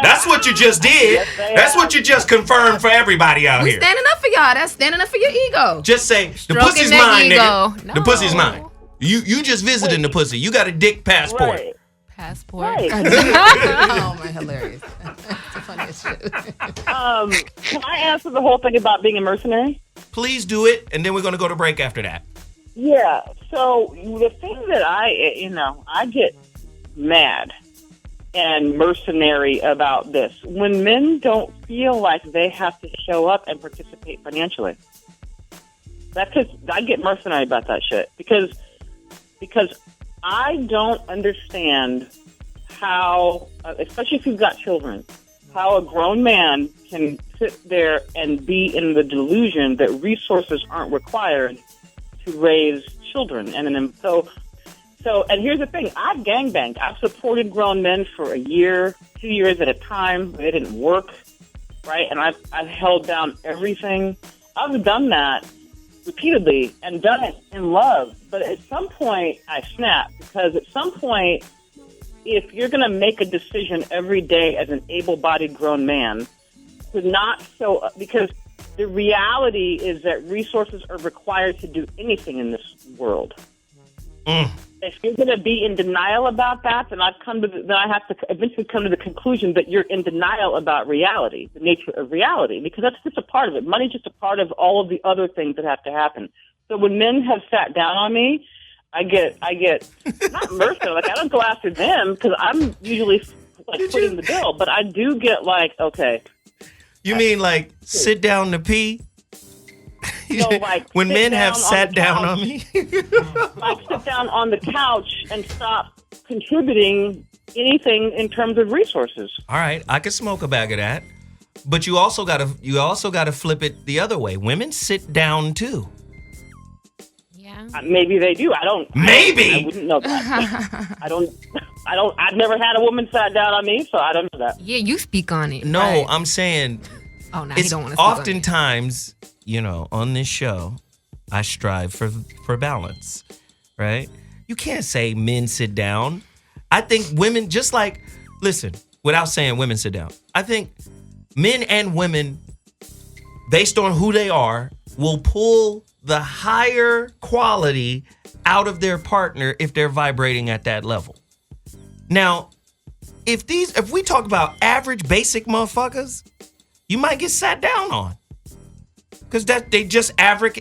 That's what you just did. That's what you just confirmed for everybody out We here. standing up for y'all. That's standing up for your ego. Just say, the Stroking pussy's that mine, ego. nigga. No. The pussy's mine. You just visiting the pussy. You got a dick passport. Right. Passport. Right. Oh my, hilarious. That's the funniest shit. Can I answer the whole thing about being a mercenary? Please do it, and then we're going to go to break after that. Yeah. So the thing that I get mad and mercenary about this when men don't feel like they have to show up and participate financially. That's just, I get mercenary about that shit because I don't understand how, especially if you've got children, how a grown man can sit there and be in the delusion that resources aren't required to raise children. And then so and here's the thing, I've gangbanged. I've supported grown men for a year, 2 years at a time. It didn't work, right? And I've held down everything. I've done that repeatedly and done it in love. But at some point, I snap, because at some point, if you're going to make a decision every day as an able-bodied grown man to not show up, because the reality is that resources are required to do anything in this world. If you're going to be in denial about that, then I have to eventually come to the conclusion that you're in denial about reality, the nature of reality, because that's just a part of it. Money's just a part of all of the other things that have to happen. So when men have sat down on me, I get not mercenary. Like, I don't go after them because I'm usually like footing the bill, but I do get like, okay. You mean like sit down to pee? No, like when men have sat down on me? Like sit down on the couch and stop contributing anything in terms of resources. All right, I could smoke a bag of that. But you also gotta flip it the other way. Women sit down too. Yeah. Maybe they do. I don't. Maybe. I wouldn't know that. I don't. I've never had a woman sat down on me, so I don't know that. Yeah, you speak on it. No, right? I'm saying. Oh, no, it's you don't want to speak on it. oftentimes, on this show, I strive for balance, right? You can't say men sit down. I think women, just like, listen, without saying women sit down, I think men and women, based on who they are, will pull the higher quality out of their partner if they're vibrating at that level. Now, if we talk about average basic motherfuckers, you might get sat down on. Because they just average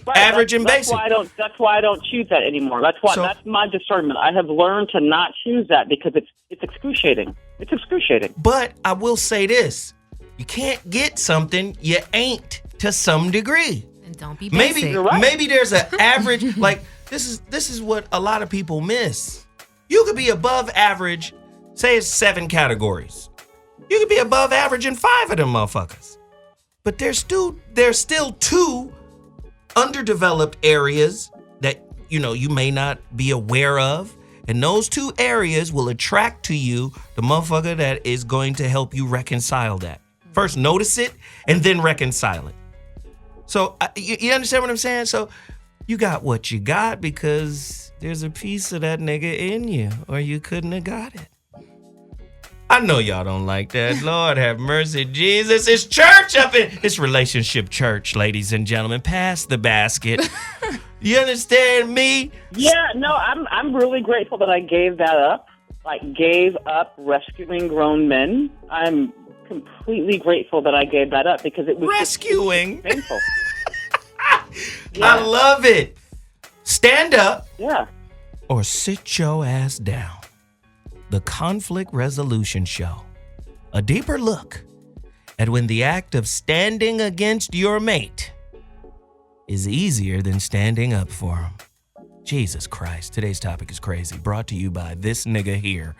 and basic. That's why I don't choose that anymore. That's my discernment. I have learned to not choose that because it's excruciating. It's excruciating. But I will say this: you can't get something you ain't to some degree. And don't be basic. Maybe there's an average. Like this is what a lot of people miss. You could be above average. Say it's 7 categories. You could be above average in 5 of them motherfuckers. But there's still 2 underdeveloped areas that you may not be aware of, and those 2 areas will attract to you the motherfucker that is going to help you reconcile that. First, notice it, and then reconcile it. So you understand what I'm saying? So you got what you got because there's a piece of that nigga in you, or you couldn't have got it. I know y'all don't like that. Lord have mercy, Jesus. It's church up in. It's relationship church, ladies and gentlemen. Pass the basket. You understand me? Yeah, no, I'm really grateful that I gave that up. Like, gave up rescuing grown men. I'm completely grateful that I gave that up because it was rescuing. Painful. Yeah. I love it. Stand up. Yeah. Or sit your ass down. The Conflict Resolution Show. A deeper look at when the act of standing against your mate is easier than standing up for him. Jesus Christ, today's topic is crazy. Brought to you by this nigga here.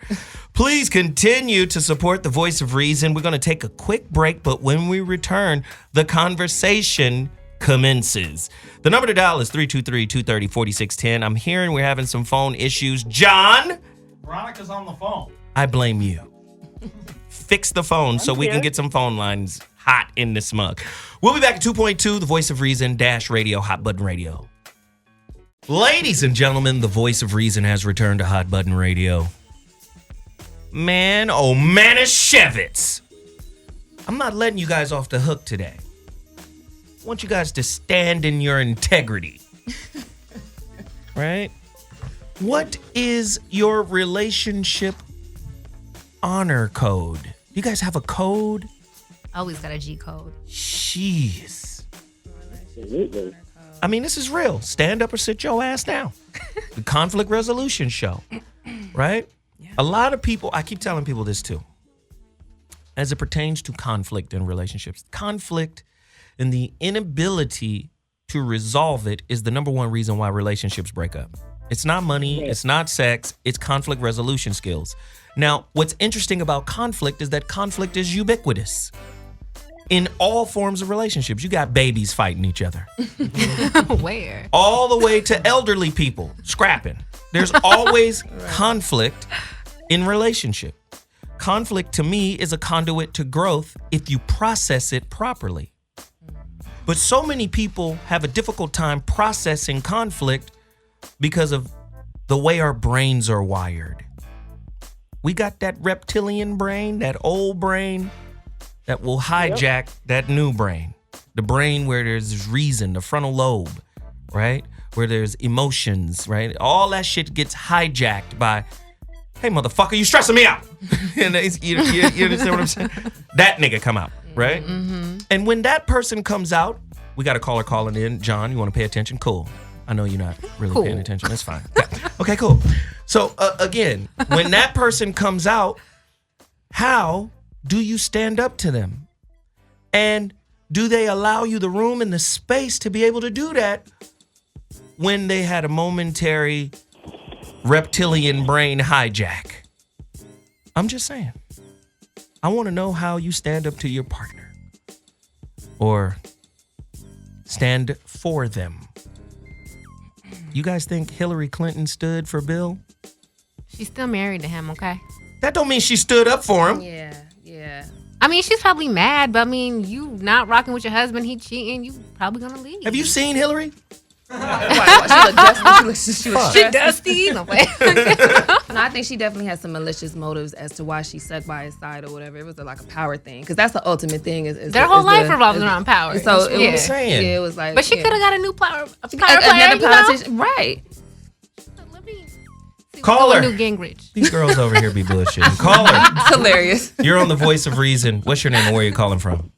Please continue to support the Voice of Reason. We're going to take a quick break, but when we return, the conversation commences. The number to dial is 323-230-4610. I'm hearing we're having some phone issues. John? Veronica's on the phone. I blame you. Fix the phone so we can get some phone lines hot in this mug. We'll be back at 2.2, the Voice of Reason, Radio, Hot Button Radio. Ladies and gentlemen, the Voice of Reason has returned to Hot Button Radio. Man, oh Manischewitz. I'm not letting you guys off the hook today. I want you guys to stand in your integrity. Right? What is your relationship honor code? You guys have a code? Always got a G code. Jeez. I mean, this is real. Stand up or sit your ass down. The Conflict Resolution Show. Right? Yeah. A lot of people, I keep telling people this too, as it pertains to conflict in relationships. Conflict and the inability to resolve it is the number one reason why relationships break up. It's not money, it's not sex, it's conflict resolution skills. Now, what's interesting about conflict is that conflict is ubiquitous. In all forms of relationships, you got babies fighting each other. Where? All the way to elderly people scrapping. There's always conflict in relationship. Conflict to me is a conduit to growth if you process it properly. But so many people have a difficult time processing conflict because of the way our brains are wired. We got that reptilian brain, that old brain, that will hijack that new brain. The brain where there's reason, the frontal lobe, right? Where there's emotions, right? All that shit gets hijacked by, hey, motherfucker, you stressing me out. And you understand what I'm saying? That nigga come out, right? Mm-hmm. And when that person comes out, we got a caller calling in. John, you want to pay attention? Cool. I know you're not really paying attention. That's fine. Okay, cool. So, again, when that person comes out, how do you stand up to them? And do they allow you the room and the space to be able to do that when they had a momentary reptilian brain hijack? I'm just saying. I want to know how you stand up to your partner or stand for them. You guys think Hillary Clinton stood for Bill? She's still married to him, okay? That don't mean she stood up for him. Yeah. I mean, she's probably mad, but I mean, you not rocking with your husband, he cheating, you probably gonna leave. Have you seen Hillary? She dusty. No, I think she definitely has some malicious motives as to why she stuck by his side or whatever. It was like a power thing, because that's the ultimate thing. Their whole life revolves around power. So it was saying. Yeah, it was like. But she could have got a new power another politician, right? Call her. Newt Gingrich. These girls over here be bullshitting. Call her. It's hilarious. You're on the Voice of Reason. What's your name and where are you calling from?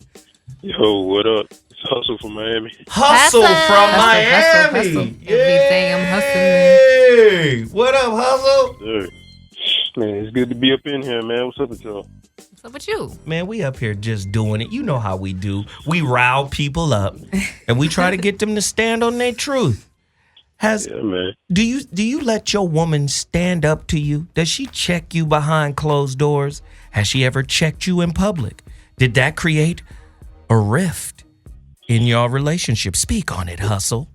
Yo, what up? It's Hustle from Miami. Hustle from Miami. Hustle. Every day I'm hustling. What up, Hustle? Sir. Man, it's good to be up in here, man. What's up with y'all? What's up with you? Man, we up here just doing it. You know how we do. We rile people up and we try to get them to stand on their truth. Yeah, man. Do you let your woman stand up to you? Does she check you behind closed doors? Has she ever checked you in public? Did that create a rift in your relationship? Speak on it, Hustle.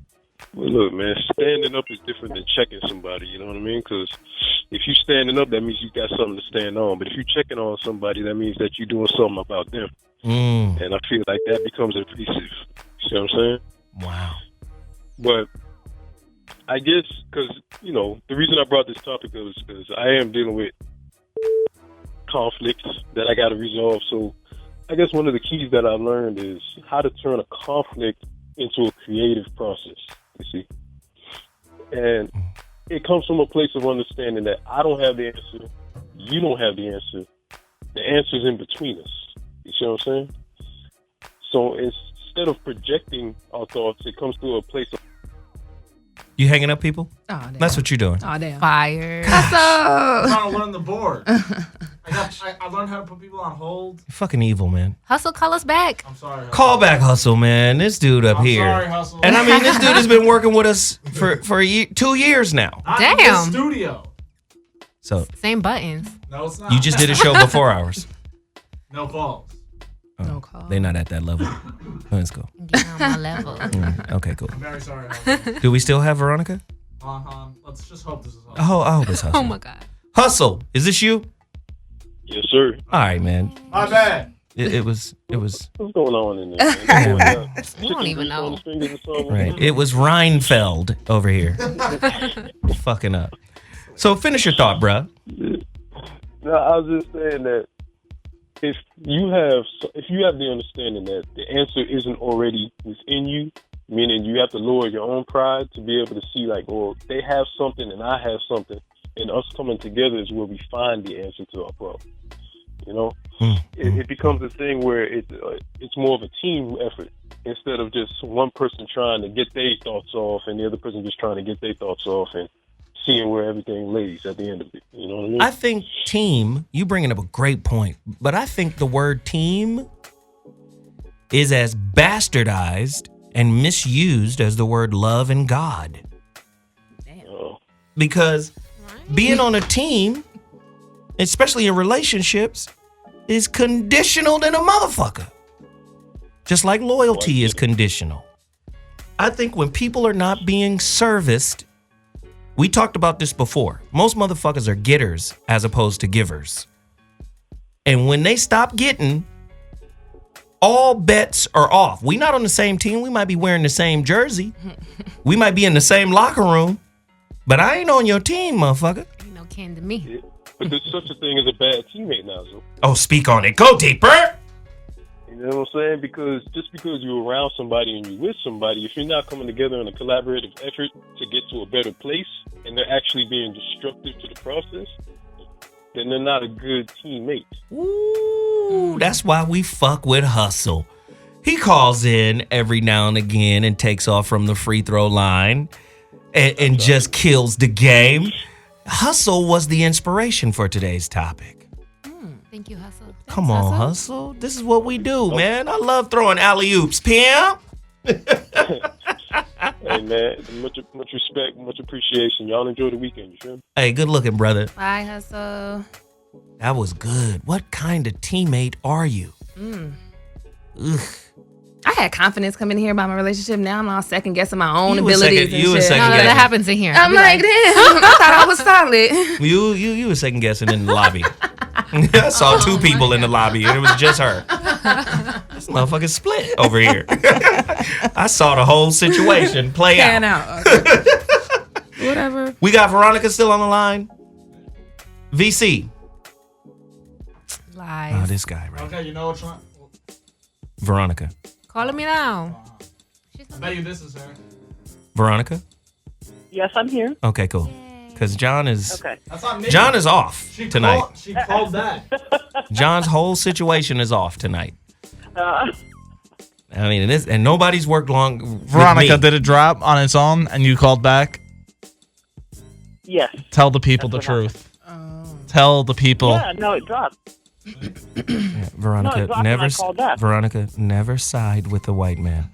Well, look, man, standing up is different than checking somebody, you know what I mean? Because if you're standing up, that means you got something to stand on. But if you're checking on somebody, that means that you're doing something about them. And I feel like that becomes abusive. You see what I'm saying? Wow. But I guess because, you know, the reason I brought this topic up is because I am dealing with conflicts that I got to resolve. So I guess one of the keys that I learned is how to turn a conflict into a creative process, you see. And it comes from a place of understanding that I don't have the answer, you don't have the answer. The answer's in between us. You see what I'm saying? So instead of projecting our thoughts, it comes to a place of... You hanging up people? Oh, damn. That's what you're doing. Oh, damn. Fire. I'm trying to learn the board. I learned how to put people on hold. You're fucking evil, man. Hustle, call us back. I'm sorry. Hustle. Call back, Hustle, man. This dude up here. Sorry, Hustle. And I mean, this dude has been working with us for 2 years now. Not in the studio. So Same buttons. No, it's not. you just did a show before ours. No calls. Oh, no call. They're not at that level. Let's go. Get on my level. Okay, cool. I'm very sorry. Hustle. Do we still have Veronica? Let's just hope this is Hustle. Oh, I hope it's Hustle. Oh my God. Hustle, is this you? Yes, sir. All right, man. My bad. It was. What's going on in there? We don't even know. Right. It was Reinfeld over here. Fucking up. So finish your thought, bruh. No, I was just saying that if you have the understanding that the answer isn't already within you, meaning you have to lower your own pride to be able to see like, well, they have something and I have something, and us coming together is where we find the answer to our problem. You know, it becomes a thing where it's more of a team effort instead of just one person trying to get their thoughts off and the other person just trying to get their thoughts off and seeing where everything lays at the end of it. You know what I mean? I think team, you bringing up a great point, but I think the word team is as bastardized and misused as the word love and God. Damn. Because being on a team, especially in relationships, is conditional than a motherfucker. Just like loyalty is conditional. I think when people are not being serviced, we talked about this before. Most motherfuckers are getters as opposed to givers. And when they stop getting, all bets are off. We not on the same team. We might be wearing the same jersey. We might be in the same locker room. But I ain't on your team, motherfucker. Ain't no kin to me. Yeah. But there's such a thing as a bad teammate now, so. Oh, speak on it. Go deeper. You know what I'm saying? Because just because you're around somebody and you're with somebody, if you're not coming together in a collaborative effort to get to a better place and they're actually being destructive to the process, then they're not a good teammate. Ooh, that's why we fuck with Hustle. He calls in every now and again and takes off from the free throw line and just kills the game. Hustle was the inspiration for today's topic. Thank you, Hustle. Come on, Hustle. This is what we do, man. I love throwing alley-oops. Pam? Hey, man. Much respect, much appreciation. Y'all enjoy the weekend, you sure? Hey, good looking, brother. Bye, Hustle. That was good. What kind of teammate are you? Ugh. I had confidence coming in here about my relationship. Now I'm all second guessing my own abilities and shit. No, that happens in here. I'm like, damn, I thought I was solid. You were second guessing in the lobby. I saw two people in the lobby, and it was just her. This motherfucker split over here. I saw the whole situation play out. Okay. Whatever. We got Veronica still on the line. VC. Lies. Oh, this guy, right? Okay, you know which one? Veronica. Calling me now. I bet you this is her. Veronica? Yes, I'm here. Okay, cool. Because John is That's not me. John is off tonight. She called that. John's whole situation is off tonight. I mean, and nobody's worked long. Veronica, did it drop on its own and you called back? Yes. Tell the people the truth. Tell the people. Yeah, no, it dropped. Yeah, Veronica, Veronica, never side with the white man.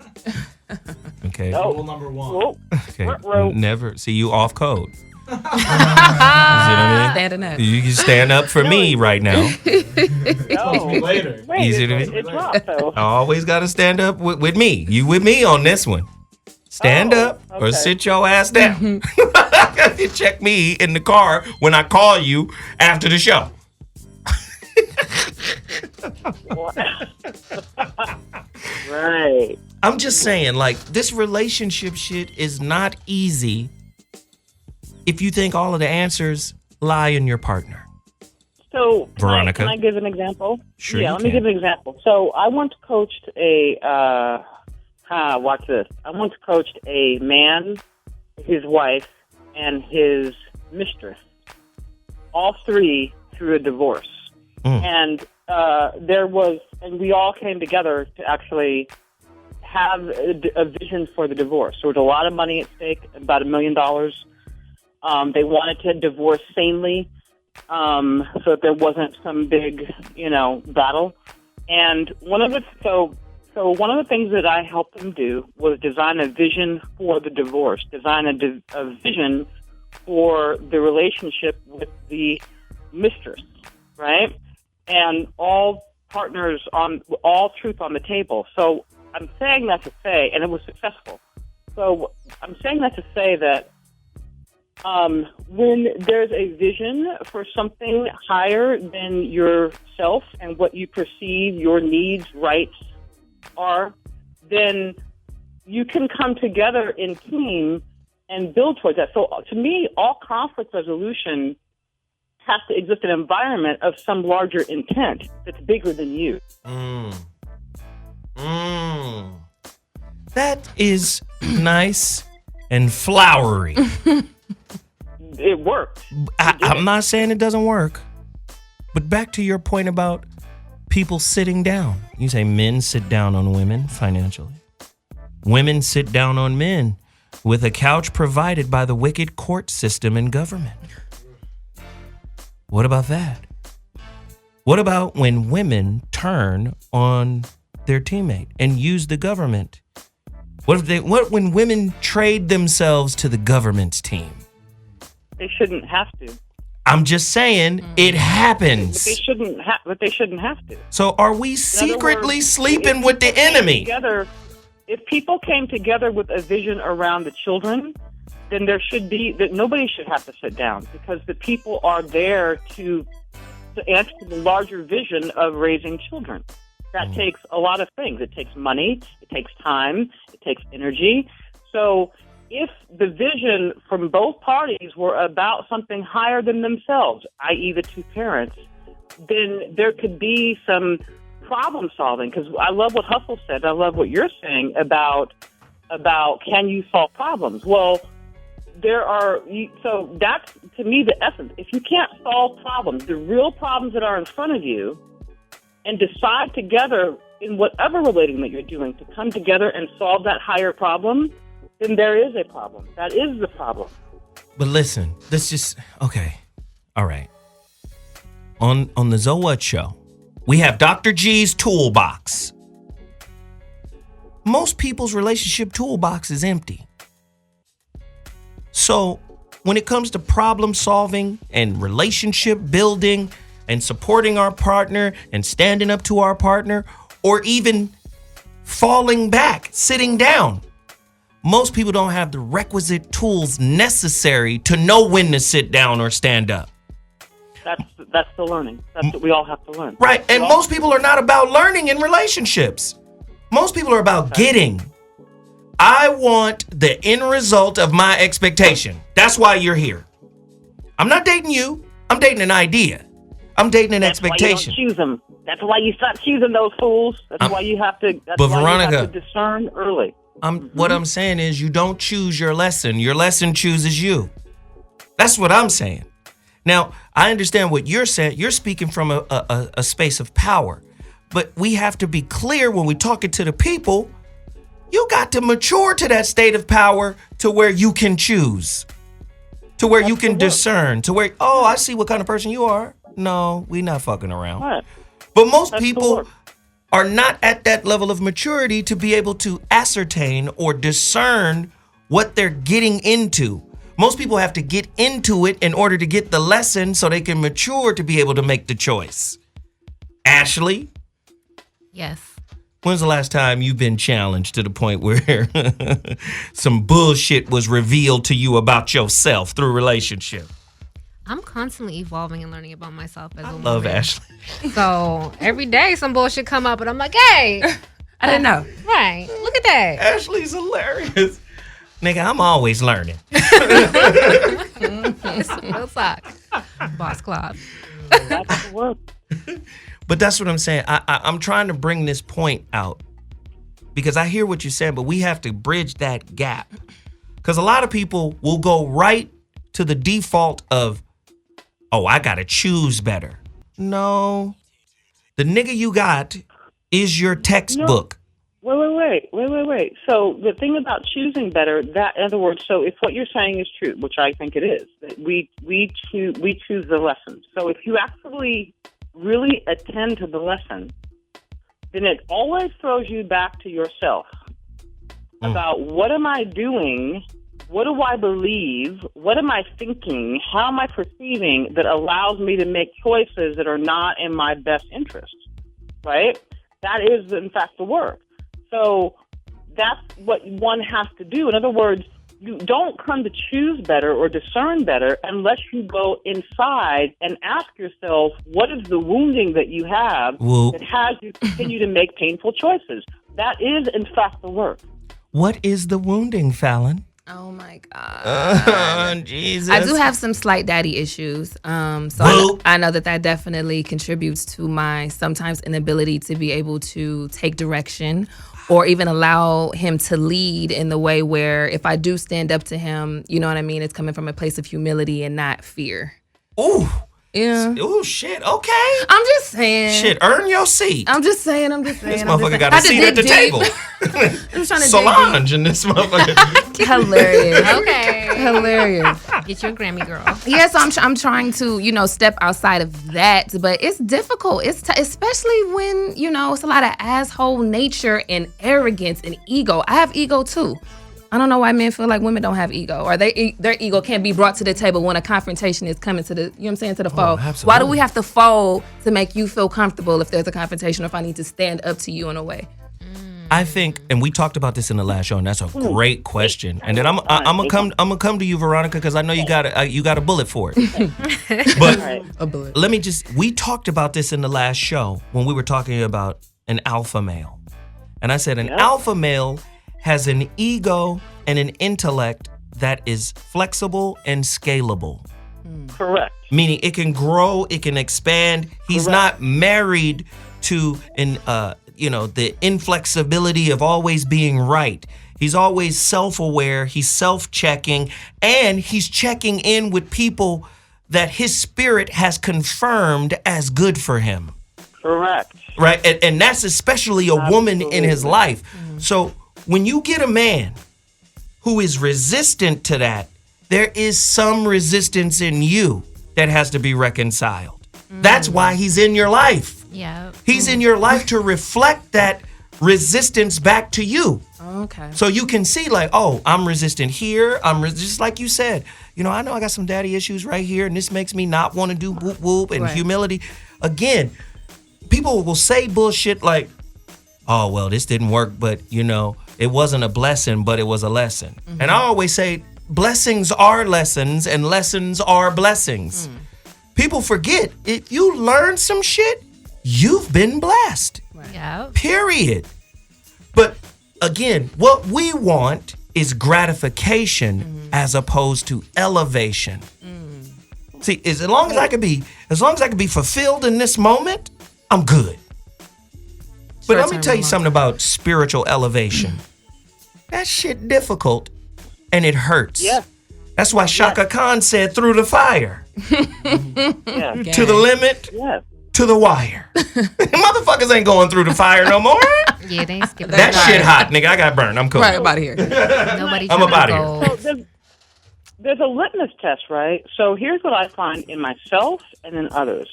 Okay. Rule number one. Okay. Never see you off code. You see what I mean? Standing up. You can stand up for me right now. Later. You see what I mean? It dropped, though. I always got to stand up with me. You with me on this one. Stand up or sit your ass down. You check me in the car when I call you after the show. Right. I'm just saying, like, this relationship shit is not easy if you think all of the answers lie in your partner. So, Veronica. Can I give an example? Sure Yeah, you let me can. give an example. So, I once coached watch this. I once coached a man, his wife, and his mistress, all three through a divorce. And we all came together to actually have a vision for the divorce. There was a lot of money at stake, about $1 million. They wanted to divorce sanely, so that there wasn't some big, battle. And one of the things that I helped them do was design a vision for the divorce, design a vision for the relationship with the mistress, right? And all partners all truth on the table. So I'm saying that to say, and it was successful. So I'm saying that to say that when there's a vision for something higher than yourself and what you perceive your needs, rights are, then you can come together in team and build towards that. So to me, all conflict resolution has to exist in an environment of some larger intent that's bigger than you. That is nice and flowery. It worked. I'm not saying it doesn't work, but back to your point about people sitting down. You say men sit down on women financially. Women sit down on men with a couch provided by the wicked court system and government. What about that? What about when women turn on their teammate and use the government? What when women trade themselves to the government's team? They shouldn't have to. I'm just saying it happens. But they shouldn't have to. So are we secretly sleeping with the enemy? If people came together with a vision around the children, then there should be that nobody should have to sit down, because the people are there to answer the larger vision of raising children. That takes a lot of things. It takes money, it takes time, it takes energy. So if the vision from both parties were about something higher than themselves, i.e. the two parents, then there could be some problem solving. Because I love what Hustle said. I love what you're saying about can you solve problems? Well, so that's, to me, the essence. If you can't solve problems, the real problems that are in front of you, and decide together in whatever relating that you're doing to come together and solve that higher problem, then there is a problem. That is the problem. But listen, let's just, okay. All right. On the Zoa show, we have Dr. G's toolbox. Most people's relationship toolbox is empty. So when it comes to problem solving and relationship building and supporting our partner and standing up to our partner, or even falling back, sitting down, most people don't have the requisite tools necessary to know when to sit down or stand up. That's the learning. That's what we all have to learn. Right, and most people are not about learning in relationships. Most people are about getting. I want the end result of my expectation. That's why you're here. I'm not dating you. I'm dating an idea. I'm dating an expectation. Why you don't choose them. That's why you stop choosing those fools. That's why you have to. That's why Veronica, you have to discern early. What I'm saying is, you don't choose your lesson. Your lesson chooses you. That's what I'm saying. Now, I understand what you're saying. You're speaking from a space of power, but we have to be clear when we're talking to the people. You got to mature to that state of power to where you can choose, to where you can discern, to where, oh, I see what kind of person you are. No, we not fucking around. Right. But most people are not at that level of maturity to be able to ascertain or discern what they're getting into. Most people have to get into it in order to get the lesson so they can mature to be able to make the choice. Ashley? Yes. When's the last time you've been challenged to the point where some bullshit was revealed to you about yourself through a relationship? I'm constantly evolving and learning about myself as a woman. Love Ashley. So every day some bullshit come up and I'm like, hey, I didn't know. Right. Look at that. Ashley's hilarious. Nigga, I'm always learning. It's real talk. Boss Club. That's work. But that's what I'm saying. I'm trying to bring this point out because I hear what you're saying, but we have to bridge that gap. Because a lot of people will go right to the default of, oh, I got to choose better. No. The nigga you got is your textbook. No. Wait. So the thing about choosing better, that in other words, so if what you're saying is true, which I think it is, that we choose the lesson. So if you actually really attend to the lesson, then it always throws you back to yourself about what am I doing, what do I believe, what am I thinking, how am I perceiving that allows me to make choices that are not in my best interest, right? That is, in fact, the work. So that's what one has to do. In other words, you don't come to choose better or discern better unless you go inside and ask yourself, what is the wounding that you have that has you continue to make painful choices? That is, in fact, the work. What is the wounding, Fallon? Oh, my God. Jesus. I do have some slight daddy issues. So I know that definitely contributes to my sometimes inability to be able to take direction or even allow him to lead in the way where if I do stand up to him, you know what I mean? It's coming from a place of humility and not fear. Ooh. Yeah. Ooh, shit. Okay. I'm just saying. Shit, earn your seat. I'm just saying. This motherfucker got a seat at the table. I'm trying to Solange in this motherfucker. Hilarious. Okay. Hilarious. Get your Grammy, girl. Yeah, so I'm trying to, step outside of that, but it's difficult. It's especially when, it's a lot of asshole nature and arrogance and ego. I have ego too. I don't know why men feel like women don't have ego, or their ego can't be brought to the table when a confrontation is coming to the, to the fold. Absolutely. Why do we have to fold to make you feel comfortable if there's a confrontation or if I need to stand up to you in a way? I think, and we talked about this in the last show, and that's a great question. And then I'm gonna come to you, Veronica, because I know you got a bullet for it. But a bullet. We talked about this in the last show when we were talking about an alpha male, and I said an alpha male has an ego and an intellect that is flexible and scalable. Correct. Meaning it can grow, it can expand. He's not married to the inflexibility of always being right. He's always self-aware, he's self-checking, and he's checking in with people that his spirit has confirmed as good for him. Correct. Right? And that's especially a woman in his life. So when you get a man who is resistant to that, there is some resistance in you that has to be reconciled. That's why he's in your life. Yeah. He's in your life to reflect that resistance back to you. Okay. So you can see like, oh, I'm resistant here. Just like you said, I know I got some daddy issues right here, and this makes me not want to do whoop whoop and humility. Again, people will say bullshit like, oh, well, this didn't work, but it wasn't a blessing, but it was a lesson. And I always say blessings are lessons and lessons are blessings. People forget, if you learn some shit, you've been blessed. Yeah. Period. But again, what we want is gratification as opposed to elevation. See, as long as I could be fulfilled in this moment, I'm good. But let me tell you something about spiritual elevation. That shit difficult and it hurts. Yeah. That's why Shaka Khan said through the fire. Yeah. To the limit, to the wire. Motherfuckers ain't going through the fire no more. Yeah, they ain't skipping that shit hot, nigga. I got burned. I'm cool. Right, I'm out of here. I'm about here. So there's a litmus test, right? So here's what I find in myself and in others.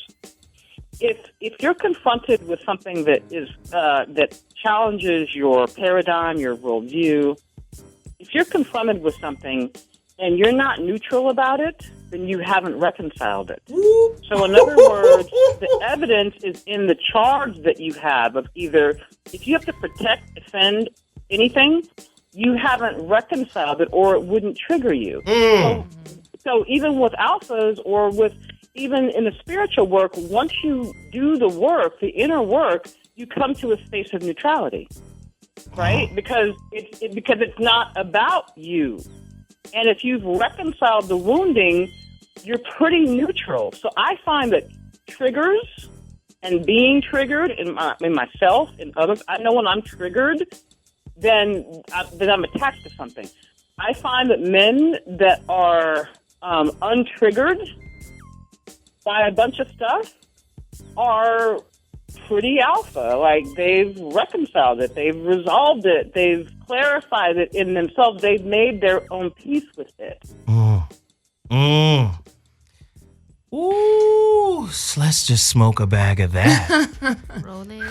If you're confronted with something that is that challenges your paradigm, your worldview, if you're confronted with something and you're not neutral about it, then you haven't reconciled it. So in other words, the evidence is in the charge that you have of either, if you have to protect, defend anything, you haven't reconciled it or it wouldn't trigger you. So even with alphas or with even in the spiritual work, once you do the work, the inner work, you come to a space of neutrality, right? Because it's not about you. And if you've reconciled the wounding, you're pretty neutral. So I find that triggers and being triggered in myself and others, I know when I'm triggered, then I'm attached to something. I find that men that are untriggered by a bunch of stuff are pretty alpha. Like, they've reconciled it, they've resolved it, they've clarified it in themselves, they've made their own peace with it. Ooh, let's just smoke a bag of that.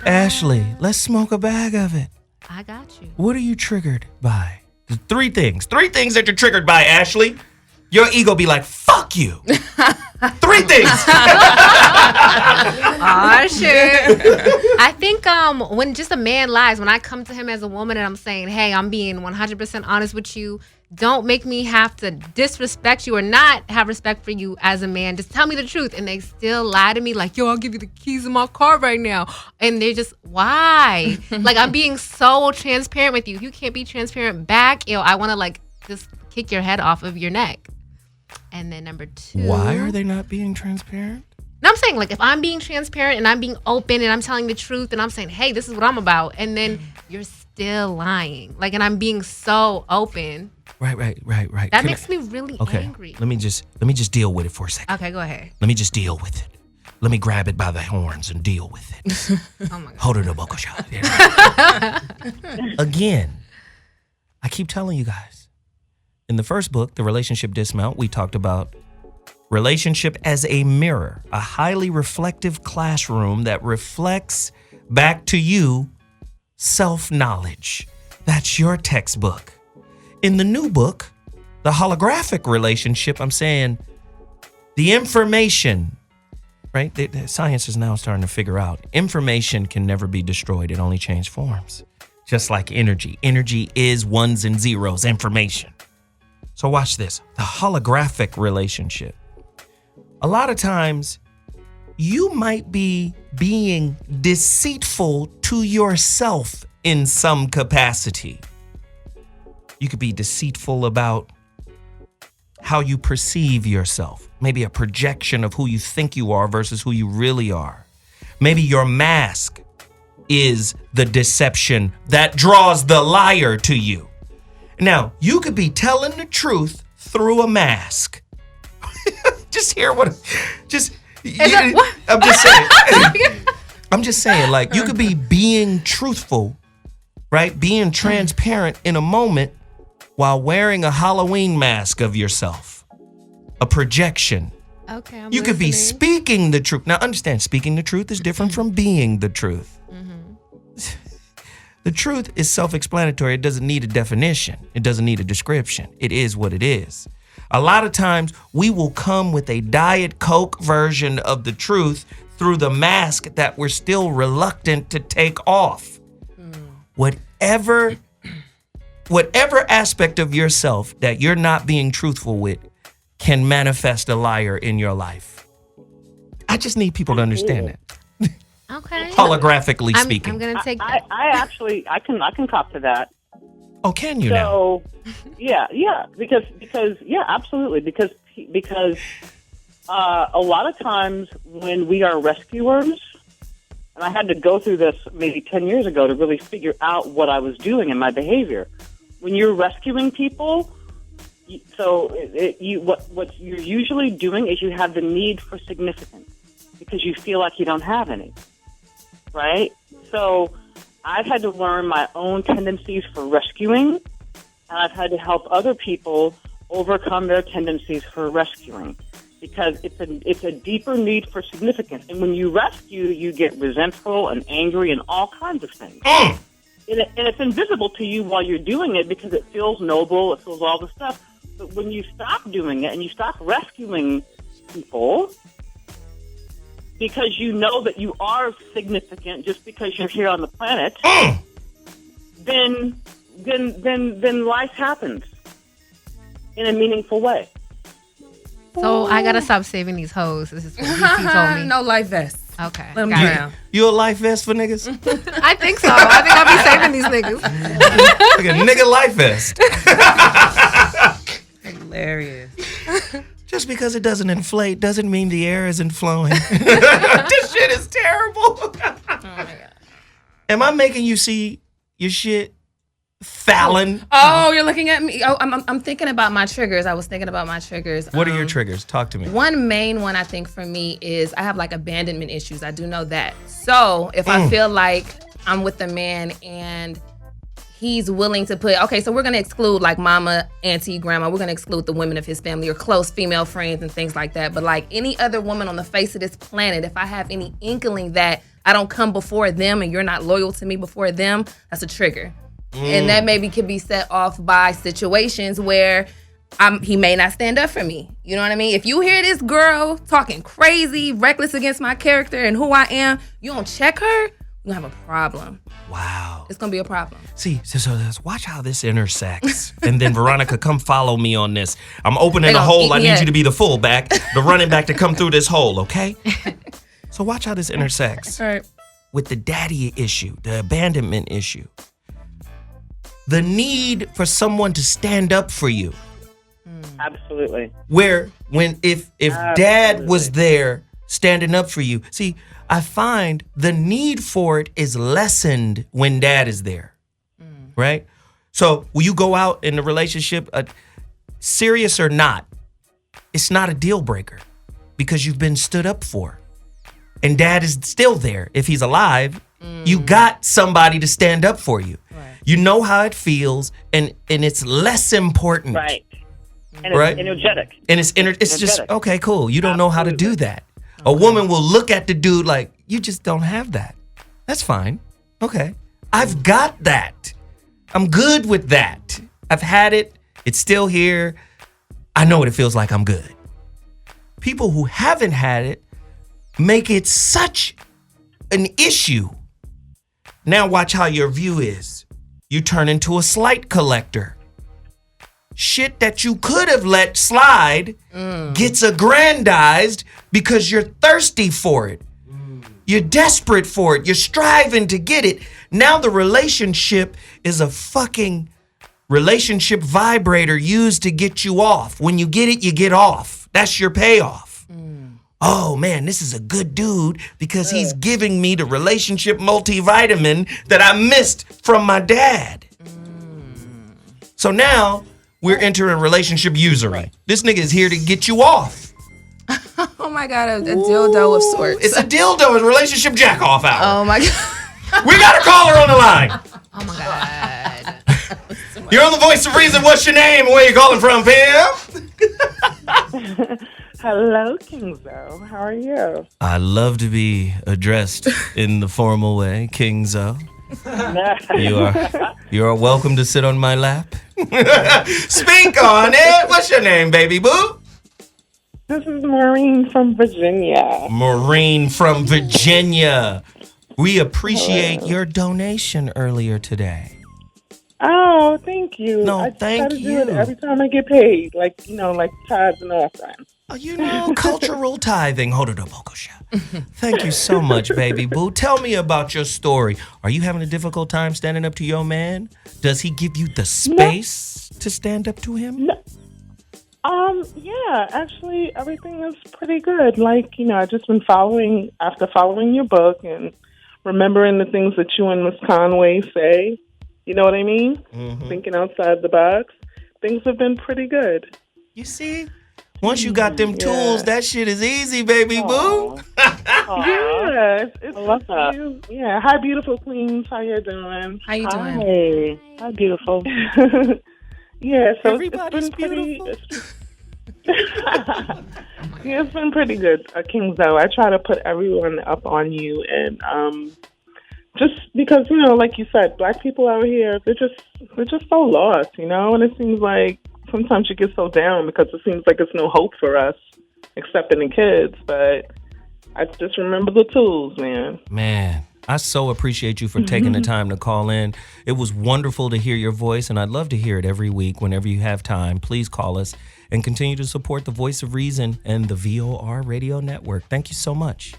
Ashley, let's smoke a bag of it. I got you. What are you triggered by? Three things that you're triggered by, Ashley. Your ego be like, fuck you. 3 things. Oh, shit. I think when just a man lies, when I come to him as a woman and I'm saying, hey, I'm being 100% honest with you, don't make me have to disrespect you or not have respect for you as a man. Just tell me the truth. And they still lie to me like, yo, I'll give you the keys of my car right now. And they're just, why? Like, I'm being so transparent with you. If you can't be transparent back, I want to like just kick your head off of your neck. And then number 2. Why are they not being transparent? No, I'm saying, like, if I'm being transparent and I'm being open and I'm telling the truth and I'm saying, hey, this is what I'm about, and then you're still lying. Like, and I'm being so open. Right. That makes me really angry. Let me just deal with it for a second. Okay, go ahead. Let me just deal with it. Let me grab it by the horns and deal with it. Oh my God. Hold it a buckle shot. Again, I keep telling you guys. In the first book, The Relationship Dismount, we talked about relationship as a mirror, a highly reflective classroom that reflects back to you self-knowledge. That's your textbook. In the new book, The Holographic Relationship, I'm saying the information, right? The science is now starting to figure out information can never be destroyed. It only changes forms. Just like energy. Energy is ones and zeros, information. So watch this, the holographic relationship. A lot of times, you might be being deceitful to yourself in some capacity. You could be deceitful about how you perceive yourself. Maybe a projection of who you think you are versus who you really are. Maybe your mask is the deception that draws the liar to you. Now, you could be telling the truth through a mask. Just hear what? I'm just saying. I'm just saying, like, you could be being truthful, right? Being transparent in a moment while wearing a Halloween mask of yourself. A projection. Okay, You could be speaking the truth. Now, understand, speaking the truth is different from being the truth. The truth is self-explanatory. It doesn't need a definition. It doesn't need a description. It is what it is. A lot of times we will come with a Diet Coke version of the truth through the mask that we're still reluctant to take off. Whatever aspect of yourself that you're not being truthful with can manifest a liar in your life. I just need people to understand that. Okay. Holographically speaking. I'm gonna take that. I can cop to that. Oh, can you now? Yeah, because absolutely, because a lot of times when we are rescuers, and I had to go through this maybe 10 years ago to really figure out what I was doing in my behavior. When you're rescuing people, what you're usually doing is you have the need for significance because you feel like you don't have any. Right? So I've had to learn my own tendencies for rescuing, and I've had to help other people overcome their tendencies for rescuing because it's a deeper need for significance. And when you rescue, you get resentful and angry and all kinds of things. And it's invisible to you while you're doing it because it feels noble, it feels all the stuff. But when you stop doing it and you stop rescuing people, because you know that you are significant just because you're here on the planet, then life happens in a meaningful way. So I gotta stop saving these hoes. This is what DC told me. No life vests. Okay. Let them drown. You a life vest for niggas? I think so. I think I'll be saving these niggas. Like a nigga life vest. Hilarious. Just because it doesn't inflate doesn't mean the air isn't flowing. This shit is terrible. Oh my God. Am I making you see your shit, Fallon? Oh, you're looking at me. Oh, I'm thinking about my triggers. I was thinking about my triggers. What are your triggers? Talk to me. One main one I think for me is I have like abandonment issues. I do know that. So if I feel like I'm with a man and he's willing to put, okay, so we're going to exclude like mama, auntie, grandma. We're going to exclude the women of his family or close female friends and things like that. But like any other woman on the face of this planet, if I have any inkling that I don't come before them and you're not loyal to me before them, that's a trigger. And that maybe could be set off by situations where he may not stand up for me. You know what I mean? If you hear this girl talking crazy, reckless against my character and who I am, you don't check her, you're going to have a problem. Wow. It's going to be a problem. See, so let's watch how this intersects. And then, Veronica, come follow me on this. I'm opening a hole. I need you to be the fullback, the running back to come through this hole, okay? So watch how this intersects. All right. With the daddy issue, the abandonment issue. The need for someone to stand up for you. Absolutely. Where if dad was there standing up for you. See, I find the need for it is lessened when dad is there. Right? So will you go out in the relationship, serious or not, it's not a deal breaker because you've been stood up for. And dad is still there. If he's alive, you got somebody to stand up for you. Right. You know how it feels, and it's less important. Right. And it's energetic. And it's just, okay, cool. You don't know how to do that. A woman will look at the dude like, you just don't have that. That's fine. Okay. I've got that. I'm good with that. I've had it. It's still here. I know what it feels like. I'm good. People who haven't had it make it such an issue. Now watch how your view is. You turn into a slight collector. Shit that you could have let slide gets aggrandized because you're thirsty for it. You're desperate for it. You're striving to get it. Now the relationship is a fucking relationship vibrator used to get you off. When you get it, you get off. That's your payoff. Oh man, this is a good dude because he's giving me the relationship multivitamin that I missed from my dad. So now we're entering relationship usury. This nigga is here to get you off. Oh my God, a dildo of sorts. It's a dildo, it's relationship jack off hour. Oh my God. We got a caller on the line. Oh my God. You're on the Voice of Reason. What's your name and where you calling from, Pam? Hello, Kingzo. How are you? I love to be addressed in the formal way, Kingzo. You are welcome to sit on my lap. Speak on it. What's your name, baby boo? This is Maureen from Virginia. Maureen from Virginia. We appreciate your donation earlier today. Oh, thank you. No, I thank try to you. do it every time I get paid, like tithes and offerings. Cultural tithing. Hold it up, Okosha. Thank you so much, baby boo. Tell me about your story. Are you having a difficult time standing up to your man? Does he give you the space to stand up to him? No. Yeah, actually, everything is pretty good. I've just been following your book and remembering the things that you and Miss Conway say. You know what I mean? Mm-hmm. Thinking outside the box. Things have been pretty good. You see? Once you got them tools, that shit is easy, baby boo. Yeah, it's I love that. Yeah, hi, beautiful queens. How you doing? How you doing? Hey, hi, beautiful. Yeah, so everybody's beautiful. Yeah, it's been pretty good, Kingzo. I try to put everyone up on you, and just because like you said, black people out here, they're just so lost, and it seems like sometimes you get so down because it seems like there's no hope for us except in the kids. But I just remember the tools, man. Man, I so appreciate you for taking the time to call in. It was wonderful to hear your voice, and I'd love to hear it every week whenever you have time. Please call us and continue to support the Voice of Reason and the VOR Radio Network. Thank you so much.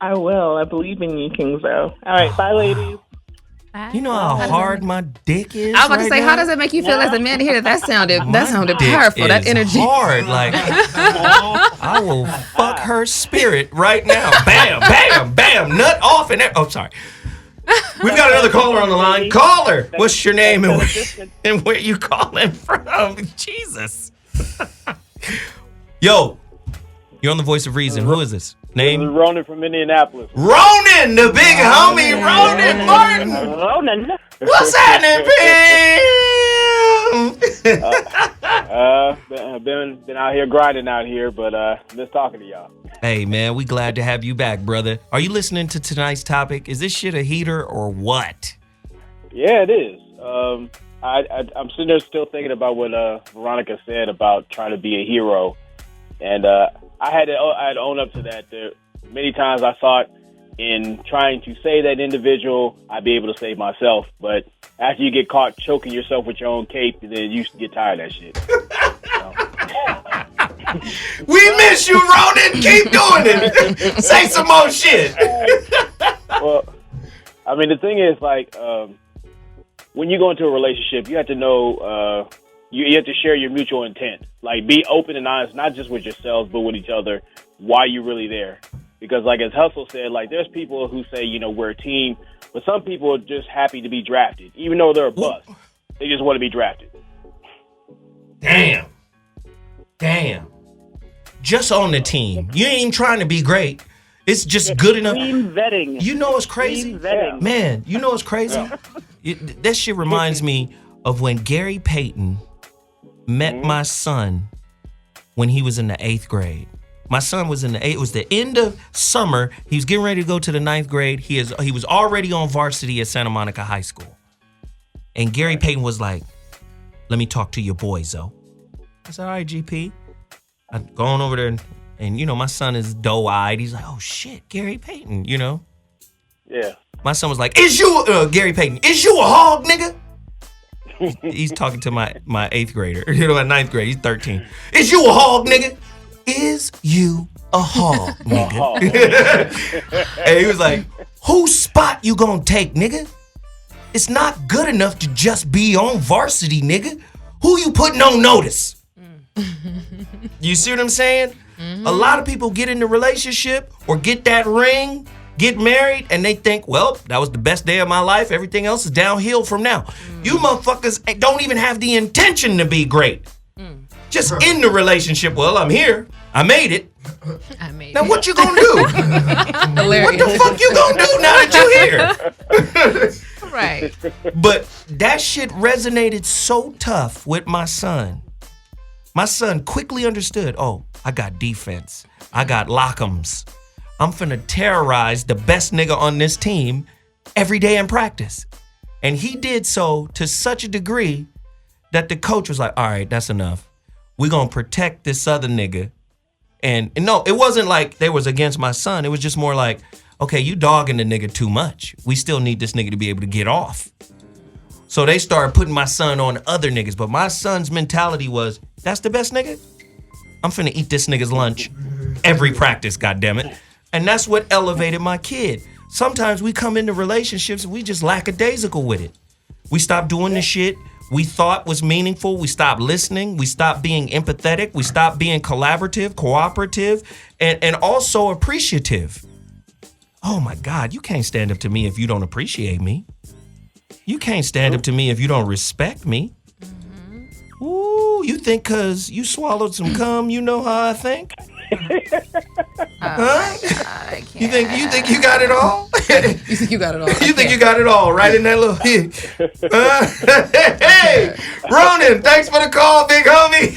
I will. I believe in you, Kingzo. All right, bye, ladies. You know how hard my dick is. I was about to say, now? how does it make you feel as a man to hear that? That sounded dick powerful. That is energy. hard. Like I will fuck her spirit right now. Bam, bam, bam. Nut off and oh, sorry. We've got another caller on the line. Caller, what's your name and where you calling from? Jesus. Yo, you're on the Voice of Reason. Who is this? Name? This is Ronan from Indianapolis. Ronan, the big homie, Ronan Martin. Ronan. What's happening, Pam? Been out here grinding out here, but miss talking to y'all. Hey, man, we glad to have you back, brother. Are you listening to tonight's topic? Is this shit a heater or what? Yeah, it is. I'm sitting there still thinking about what Veronica said about trying to be a hero, and I had to own up to that. Many times I thought in trying to save that individual, I'd be able to save myself. But after you get caught choking yourself with your own cape, then you get tired of that shit. We miss you, Ronan. Keep doing it. Say some more shit. Well, I mean, the thing is, like, when you go into a relationship, you have to know, you have to share your mutual intent. Like, be open and honest, not just with yourselves, but with each other, why you're really there. Because, like, as Hustle said, like, there's people who say, you know, we're a team, but some people are just happy to be drafted. Even though they're a bust, they just want to be drafted. Damn. Just on the team. You ain't even trying to be great. It's just good enough. Team vetting. You know what's crazy? Team vetting. Man, you know what's crazy? That shit reminds me of when Gary Payton met my son when he was in the 8th grade. My son was it was the end of summer. He was getting ready to go to the 9th grade. He was already on varsity at Santa Monica High School. And Gary Payton was like, let me talk to your boy, Zoe. I said, all right, GP. I'm going over there and you know, my son is doe-eyed. He's like, oh shit, Gary Payton, you know? Yeah. My son was like, Gary Payton, is you a hog, nigga? He's talking to my 8th grader, you know, my 9th grade. He's 13. Is you a hog, nigga? Is you a hog, nigga? And he was like, whose spot you gonna take, nigga? It's not good enough to just be on varsity, nigga. Who you putting on notice? You see what I'm saying? Mm-hmm. A lot of people get in a relationship or get that ring, get married, and they think, well, that was the best day of my life. Everything else is downhill from now. You motherfuckers don't even have the intention to be great. Just in the relationship, well, I'm here. I made it. Now what you gonna do? What the fuck you gonna do now that you here? Right. But that shit resonated so tough with my son. My son quickly understood, oh, I got defense. I got lock'ems. I'm finna terrorize the best nigga on this team every day in practice. And he did so to such a degree that the coach was like, all right, that's enough. We're gonna protect this other nigga. And no, it wasn't like they was against my son. It was just more like, okay, you dogging the nigga too much. We still need this nigga to be able to get off. So they started putting my son on other niggas. But my son's mentality was, that's the best nigga? I'm finna eat this nigga's lunch every practice, goddammit. And that's what elevated my kid. Sometimes we come into relationships and we just lackadaisical with it. We stop doing the shit we thought was meaningful. We stopped listening. We stopped being empathetic. We stopped being collaborative, cooperative, and also appreciative. Oh my God, you can't stand up to me if you don't appreciate me. You can't stand up to me if you don't respect me. Mm-hmm. Ooh, you think cause you swallowed some cum, you know how I think? Huh? You think you got it all? You think you got it all? You think you got it all right in that little Hey, Ronan, thanks for the call, big homie.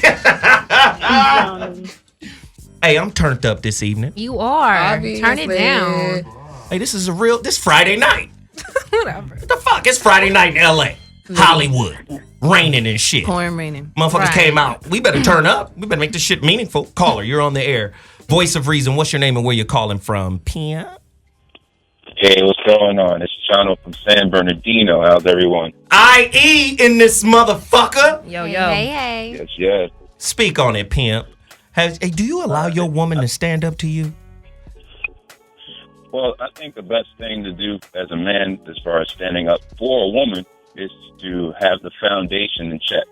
Hey, I'm turned up this evening. You are. Obviously. Turn it down. Hey, this Friday night. Whatever. What the fuck? It's Friday night in LA. Hollywood. Raining and shit. Pouring raining. Motherfuckers came out. We better turn up. We better make this shit meaningful. Caller, you're on the air. Voice of Reason. What's your name and where you're calling from? Pia? Hey, what's going on? It's Chano from San Bernardino. How's everyone? IE in this motherfucker. Yo, yo. Hey. Yes. Speak on it, pimp. Hey, do you allow your woman to stand up to you? Well, I think the best thing to do as a man, as far as standing up for a woman, is to have the foundation in check.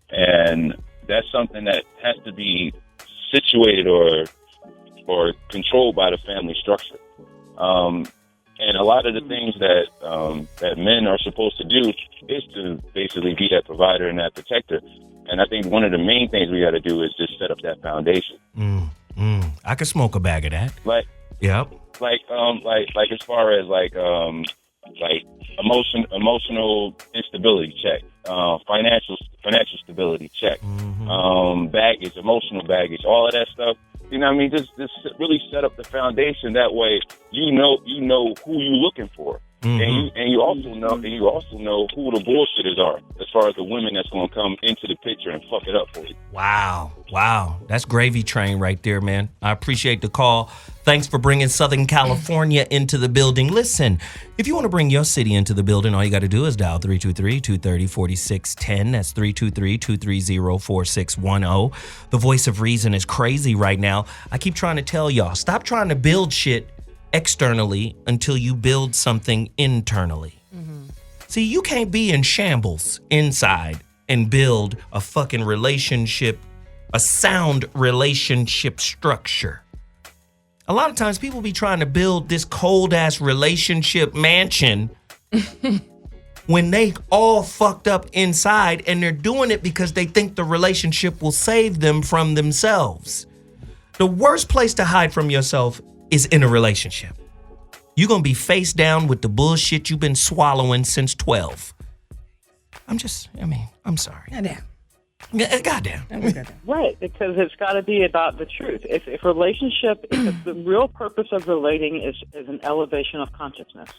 And that's something that has to be situated or controlled by the family structure. And a lot of the things that men are supposed to do is to basically be that provider and that protector. And I think one of the main things we got to do is just set up that foundation. I could smoke a bag of that. Like, yep. Like as far as emotional instability, check. Financial stability, check. Baggage, emotional baggage, all of that stuff. You know what I mean? Just really set up the foundation. That way, you know who you're looking for, and you also know who the bullshitters are, as far as the women that's going to come into the picture and fuck it up for you. Wow, that's gravy train right there, man. I appreciate the call. Thanks for bringing Southern California into the building. Listen, if you want to bring your city into the building, all you got to do is dial 323-230-4610. That's 323-230-4610. The voice of reason is crazy right now. I keep trying to tell y'all, stop trying to build shit externally until you build something internally. See, you can't be in shambles inside and build a fucking relationship, a sound relationship structure. A lot of times people be trying to build this cold-ass relationship mansion when they all fucked up inside, and they're doing it because they think the relationship will save them from themselves. The worst place to hide from yourself is in a relationship. You're going to be face down with the bullshit you've been swallowing since 12. I'm sorry. Goddamn. Right, because it's got to be about the truth. If the real purpose of relating is an elevation of consciousness.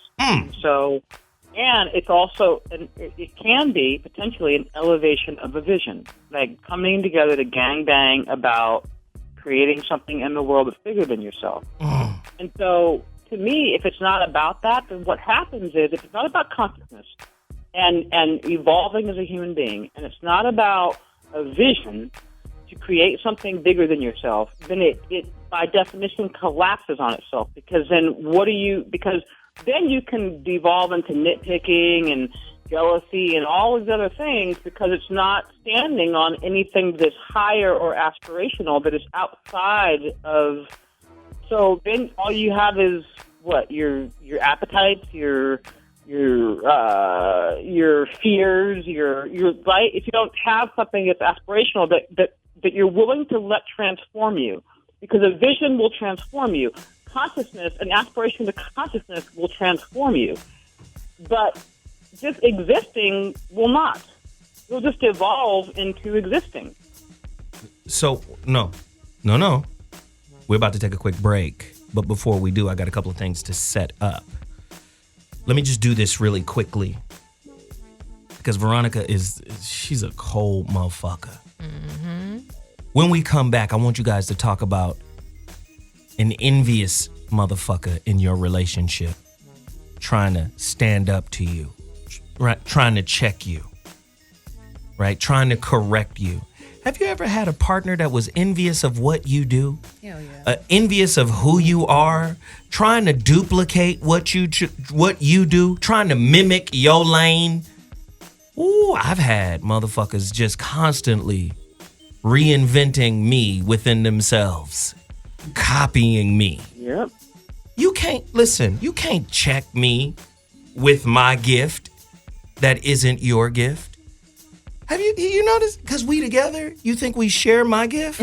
So, and it's also, it can be potentially an elevation of a vision, like coming together to gangbang about creating something in the world that's bigger than yourself. And so, to me, if it's not about that, then what happens is, if it's not about consciousness and evolving as a human being, and it's not about a vision to create something bigger than yourself, then it by definition collapses on itself, because then then you can devolve into nitpicking and jealousy and all these other things, because it's not standing on anything that's higher or aspirational, that is outside of. So then all you have is what? Your appetites, your fears, your right. If you don't have something that's aspirational that you're willing to let transform you, because a vision will transform you. Consciousness, an aspiration to consciousness will transform you. But just existing will not. You'll just evolve into existing. So, no. We're about to take a quick break. But before we do, I got a couple of things to set up. Let me just do this really quickly, because Veronica she's a cold motherfucker. When we come back, I want you guys to talk about an envious motherfucker in your relationship trying to stand up to you, right? Trying to check you, right? Trying to correct you. Have you ever had a partner that was envious of what you do? Hell yeah. Envious of who you are, trying to duplicate what you do, trying to mimic your lane? Ooh, I've had motherfuckers just constantly reinventing me within themselves, copying me. Yep. You can't check me with my gift that isn't your gift. Have you noticed? Because we together, you think we share my gift?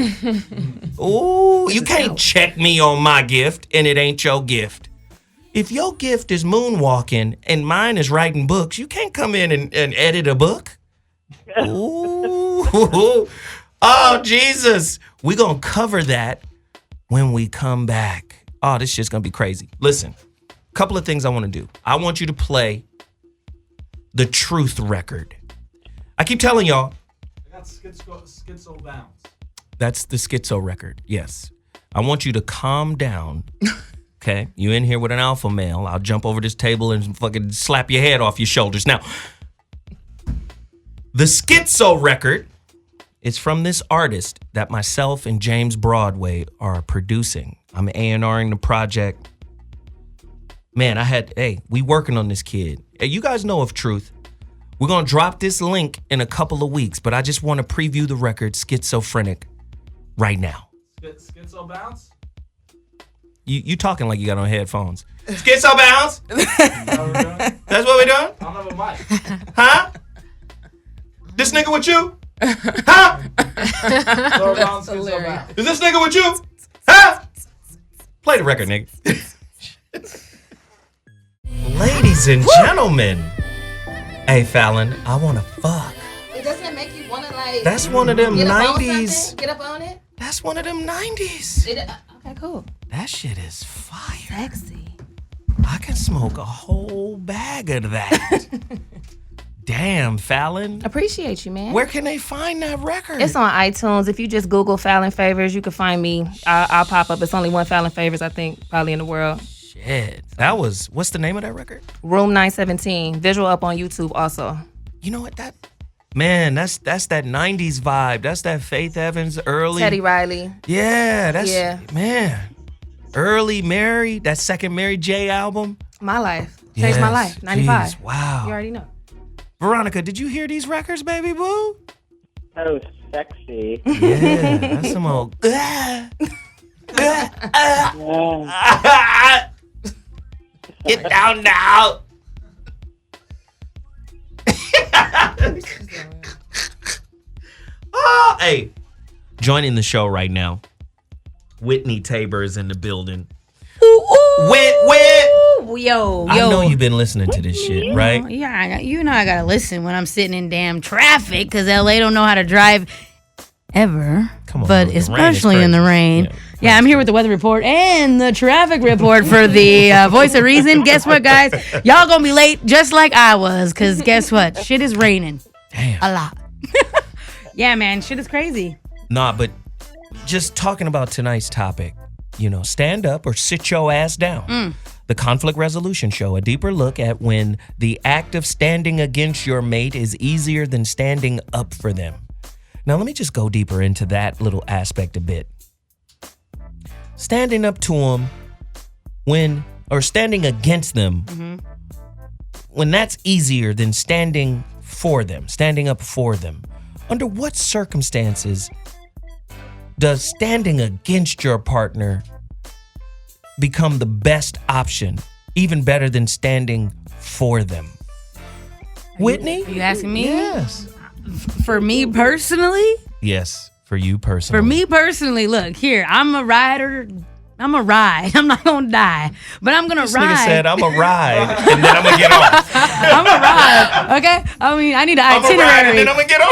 Oh, you can't check me on my gift and it ain't your gift. If your gift is moonwalking and mine is writing books, you can't come in and edit a book. Ooh. Oh, Jesus. We're going to cover that when we come back. Oh, this shit's going to be crazy. Listen, a couple of things I want to do. I want you to play the truth record. I keep telling y'all. I got schizo bounce. That's the schizo record, yes. I want you to calm down, okay? You in here with an alpha male. I'll jump over this table and fucking slap your head off your shoulders. Now, the schizo record is from this artist that myself and James Broadway are producing. I'm A&Ring the project. Man, we working on this kid. Hey, you guys know of Truth. We're going to drop this link in a couple of weeks, but I just want to preview the record Schizophrenic right now. Schizo bounce? You talking like you got on headphones. Schizo bounce? That's what we doing? I don't have a mic. Huh? This nigga with you? Huh? Is this nigga with you? Huh? Play the record, nigga. Ladies and gentlemen. Hey, Fallon, I want to fuck. It doesn't make you want to like. That's one of them get 90s. Get up on it. That's one of them 90s. Okay, cool. That shit is fire. Sexy. I can smoke a whole bag of that. Damn, Fallon. Appreciate you, man. Where can they find that record? It's on iTunes. If you just Google Fallon Favors, you can find me. I'll pop up. It's only one Fallon Favors, I think, probably in the world. Shit. That was, what's the name of that record? Room 917. Visual up on YouTube also. You know what? Man, that's that 90s vibe. That's that Faith Evans early. Teddy Riley. Yeah, man. Early Mary, that second Mary J album. My life. Changed my life. 95. Geez, wow. You already know. Veronica, did you hear these records, baby boo? So sexy. Yeah, that's some old. Get down now. Oh, hey, joining the show right now, Whitney Tabor is in the building. Whit. Yo. I know you've been listening to this shit, right? Yeah, I gotta listen when I'm sitting in damn traffic because LA don't know how to drive ever. Come on, but bro, especially in the rain. Yeah, I'm here with the weather report and the traffic report for the Voice of Reason. Guess what, guys? Y'all gonna be late just like I was because guess what? Shit is raining. Damn. A lot. Yeah, man, shit is crazy. Nah, but just talking about tonight's topic, stand up or sit your ass down. The Conflict Resolution Show, a deeper look at when the act of standing against your mate is easier than standing up for them. Now, let me just go deeper into that little aspect a bit. Standing up to them or standing against them, when that's easier than standing for them, standing up for them. Under what circumstances does standing against your partner become the best option, even better than standing for them? Whitney? Are you asking me? Yes. For me personally? Yes, for you personally. For me personally, look, here, I'm a rider. I'm a ride. I'm not going to die, but I'm going to ride. This nigga said, I'm a ride, and then I'm going to get off. I'm a ride, okay? I mean, I need an itinerary. I'm a ride, and then I'm going to get off.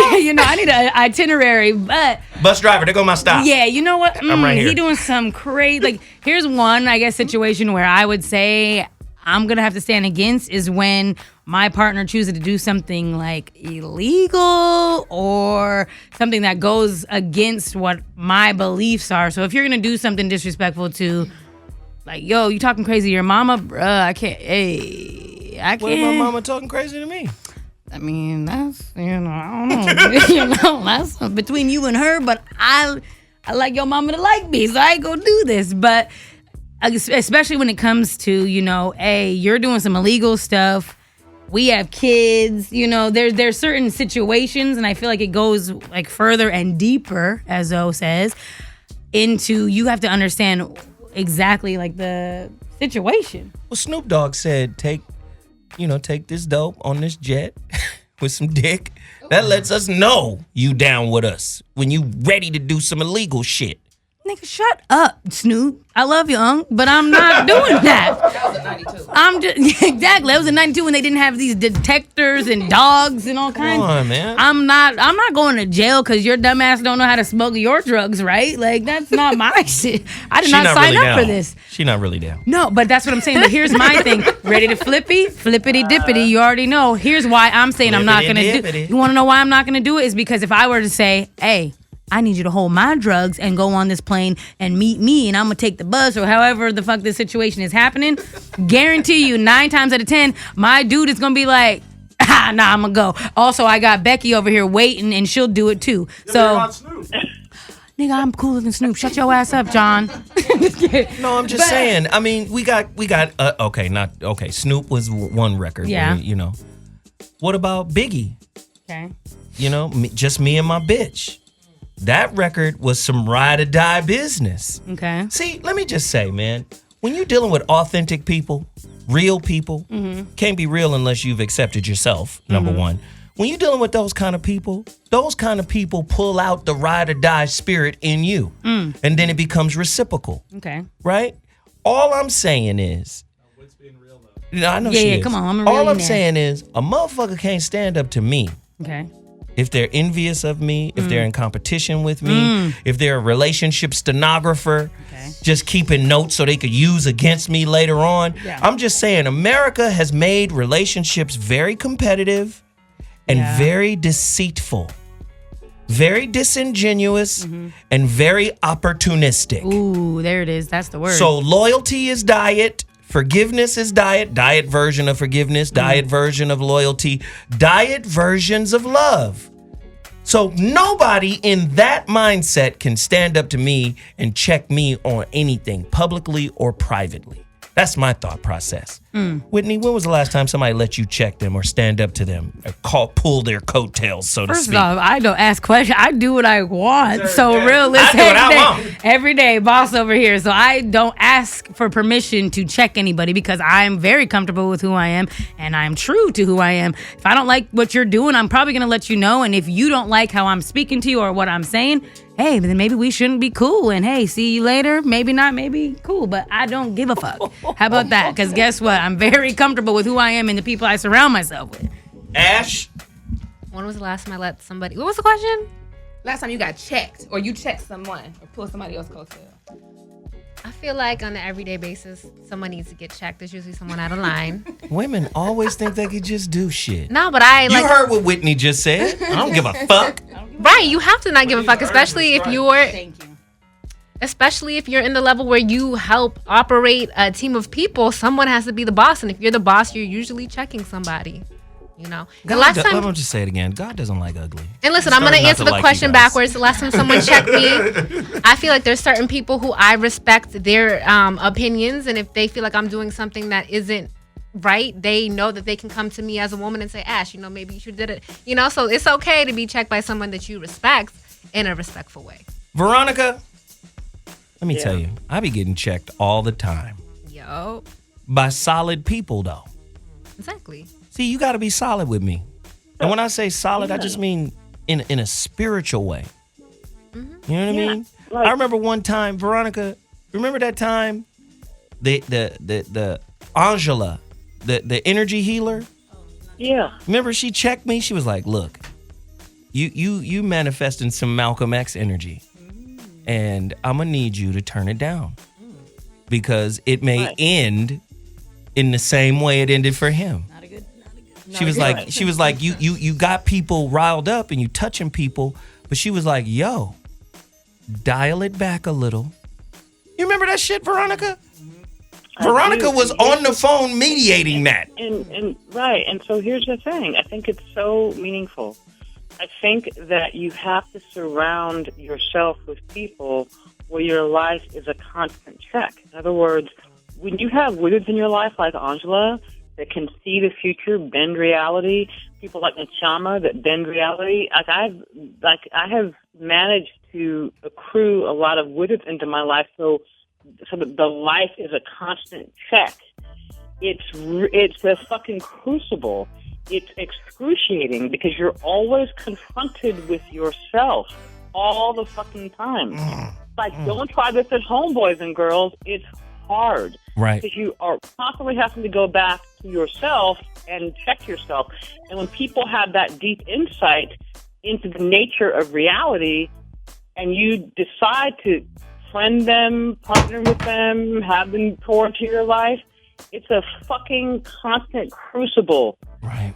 I need an itinerary, but... Bus driver, there go my stop. Yeah, you know what? I'm right here. He doing some crazy... Like, here's one, I guess, situation where I would say I'm going to have to stand against is when my partner chooses to do something like illegal or something that goes against what my beliefs are. So if you're going to do something disrespectful to, like, yo, you talking crazy to your mama? Bruh, I can't. What if my mama talking crazy to me? I mean, that's, I don't know. That's between you and her, but I like your mama to like me, so I ain't gonna do this. But especially when it comes to, hey, you're doing some illegal stuff. We have kids, there's certain situations, and I feel like it goes like further and deeper, as O says, into you have to understand exactly like the situation. Well, Snoop Dogg said, take this dope on this jet with some dick. That lets us know you down with us when you ready to do some illegal shit. Nigga, shut up, Snoop. I love you, but I'm not doing that. That was in 92. I'm just exactly. That was in 92 when they didn't have these detectors and dogs and all kinds. Come on, man. I'm not going to jail because your dumbass don't know how to smuggle your drugs, right? Like, that's not my shit. I did not sign really up down. for this. She not really down. No, but that's what I'm saying. But here's my thing. Ready to flippity dippity. You already know. Here's why I'm saying I'm not going to do it. You want to know why I'm not going to do it? Is because if I were to say, hey, I need you to hold my drugs and go on this plane and meet me, and I'm going to take the bus or however the fuck this situation is happening, guarantee you 9 times out of 10, my dude is going to be like, nah, I'm going to go. Also, I got Becky over here waiting, and she'll do it too. So, nigga, I'm cooler than Snoop. Shut your ass up, John. No, I'm just saying. I mean, we got. Snoop was one record. Yeah. You know. What about Biggie? Okay. You know, just me and my bitch. That record was some ride or die business. Okay. See, let me just say, man, when you're dealing with authentic people, real people, can't be real unless you've accepted yourself, number one. When you're dealing with those kind of people pull out the ride or die spirit in you. And then it becomes reciprocal. Okay. Right? All I'm saying is, I know she is. Come on. All I'm saying is, a motherfucker can't stand up to me. Okay. If they're envious of me, if they're in competition with me, if they're a relationship stenographer, just keeping notes so they could use against me later on. Yeah. I'm just saying, America has made relationships very competitive and very deceitful, very disingenuous, and very opportunistic. Ooh, there it is. That's the word. So loyalty is diet. Forgiveness is diet version of forgiveness, diet version of loyalty, diet versions of love. So nobody in that mindset can stand up to me and check me on anything publicly or privately. That's my thought process. Whitney, when was the last time somebody let you check them or stand up to them or pull their coattails, so to speak? First off, I don't ask questions. I do what I want. So realistic. I do what I want. Every day, boss over here. So I don't ask for permission to check anybody because I'm very comfortable with who I am and I'm true to who I am. If I don't like what you're doing, I'm probably going to let you know. And if you don't like how I'm speaking to you or what I'm saying, hey, then maybe we shouldn't be cool. And hey, see you later. Maybe not, maybe cool. But I don't give a fuck. How about that? Because guess what? I'm very comfortable with who I am and the people I surround myself with. Ash? When was the last time I let somebody... What was the question? Last time you got checked or you checked someone or pulled somebody else's coattail. I feel like on an everyday basis, someone needs to get checked. There's usually someone out of line. Women always think they could just do shit. No, but I like... You heard what Whitney just said. I don't give a fuck. Right, you have to not give a fuck, especially if you're... Thank you. Especially if you're in the level where you help operate a team of people, someone has to be the boss. And if you're the boss, you're usually checking somebody. You know, the last time. Let me just say it again. God doesn't like ugly. And listen, I'm going to answer the question backwards. The last time someone checked me, I feel like there's certain people who I respect their opinions. And if they feel like I'm doing something that isn't right, they know that they can come to me as a woman and say, Ash, you know, maybe you should did it. You know, so it's okay to be checked by someone that you respect in a respectful way. Veronica, let me tell you, I be getting checked all the time. Yo. By solid people, though. Exactly. See, you got to be solid with me. And when I say solid, I just mean in a spiritual way. You know what I mean? Like, I remember one time, Veronica, remember that time the Angela, the energy healer? Yeah. Remember she checked me? She was like, look, you manifesting some Malcolm X energy. And I'm going to need you to turn it down. Because it may end in the same way it ended for him. She was like, you got people riled up and you touching people, but she was like, yo, dial it back a little. You remember that shit, Veronica? Veronica was on the phone mediating that. And right, and so here's the thing. I think it's so meaningful. I think that you have to surround yourself with people where your life is a constant check. In other words, when you have wizards in your life like Angela that can see the future, bend reality, people like Nchama that bend reality, I have managed to accrue a lot of wizards into my life so that the life is a constant check. It's a fucking crucible. It's excruciating because you're always confronted with yourself all the fucking time. Like, don't try this at home, boys and girls. It's hard. Right. Because you are constantly having to go back to yourself and check yourself. And when people have that deep insight into the nature of reality and you decide to friend them, partner with them, have them pour into your life, it's a fucking constant crucible. Right.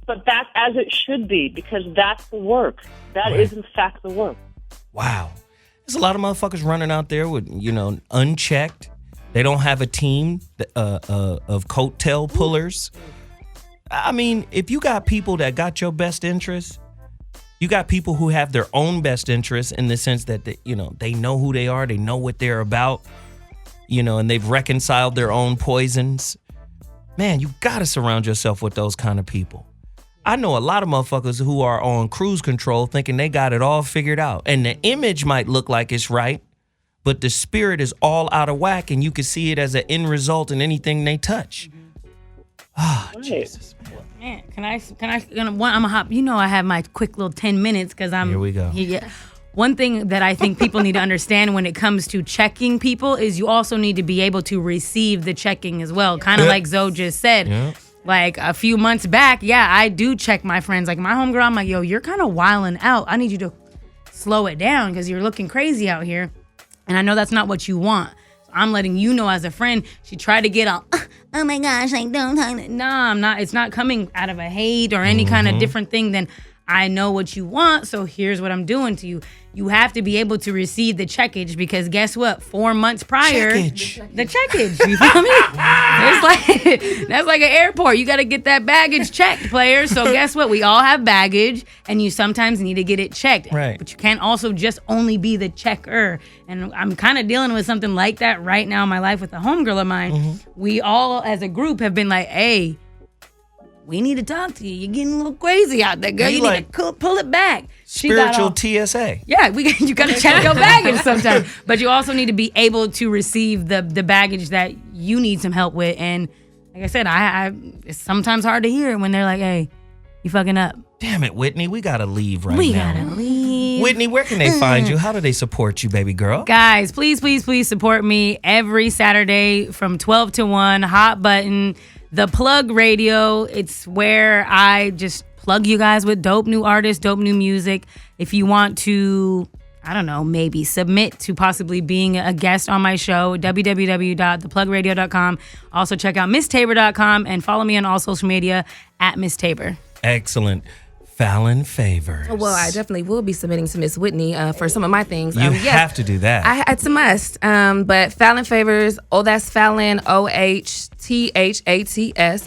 But that's as it should be, because that's the work. That is in fact the work. Wow. There's a lot of motherfuckers running out there with, unchecked. They don't have a team of coattail pullers. I mean, if you got people that got your best interest, You got people who have their own best interests in the sense that, they know who they are, they know what they're about, and they've reconciled their own poisons. Man, you got to surround yourself with those kind of people. I know a lot of motherfuckers who are on cruise control thinking they got it all figured out. And the image might look like it's right, but the spirit is all out of whack, and you can see it as an end result in anything they touch. Ah, Jesus. Man, can I I'm gonna hop. I have my quick little 10 minutes because I'm. Here we go. Yeah. One thing that I think people need to understand when it comes to checking people is you also need to be able to receive the checking as well. Kind of like Zoe just said. Yeah. Like a few months back, I do check my friends. Like my homegirl, I'm like, yo, you're kind of wilding out. I need you to slow it down because you're looking crazy out here. And I know that's not what you want. I'm letting you know as a friend. She tried to get all, oh my gosh, like don't talk. No, I'm not. It's not coming out of a hate or any kind of different thing than I know what you want. So here's what I'm doing to you. You have to be able to receive the checkage because guess what? 4 months prior, the checkage. You feel me? That's like an airport. You got to get that baggage checked, players. So guess what? We all have baggage, and you sometimes need to get it checked. Right. But you can't also just only be the checker. And I'm kind of dealing with something like that right now in my life with a homegirl of mine. We all, as a group, have been like, hey, we need to talk to you. You're getting a little crazy out there, girl. You need to pull it back. Spiritual TSA. Yeah, you got to check your baggage sometimes. But you also need to be able to receive the baggage that you need some help with. And like I said, it's sometimes hard to hear when they're like, hey, you fucking up. Damn it, Whitney. We got to leave now. We got to leave. Whitney, where can they find you? How do they support you, baby girl? Guys, please, please, please support me every Saturday from 12 to 1. Hot Button. The Plug Radio, it's where I just plug you guys with dope new artists, dope new music. If you want to, I don't know, maybe submit to possibly being a guest on my show, www.theplugradio.com. Also check out MissTaber.com and follow me on all social media at Miss Tabor. Excellent. Fallon Favors. Well, I definitely will be submitting to Miss Whitney for some of my things. You have to do that. It's a must. But Fallon Favors, that's Fallon, OHTHATS,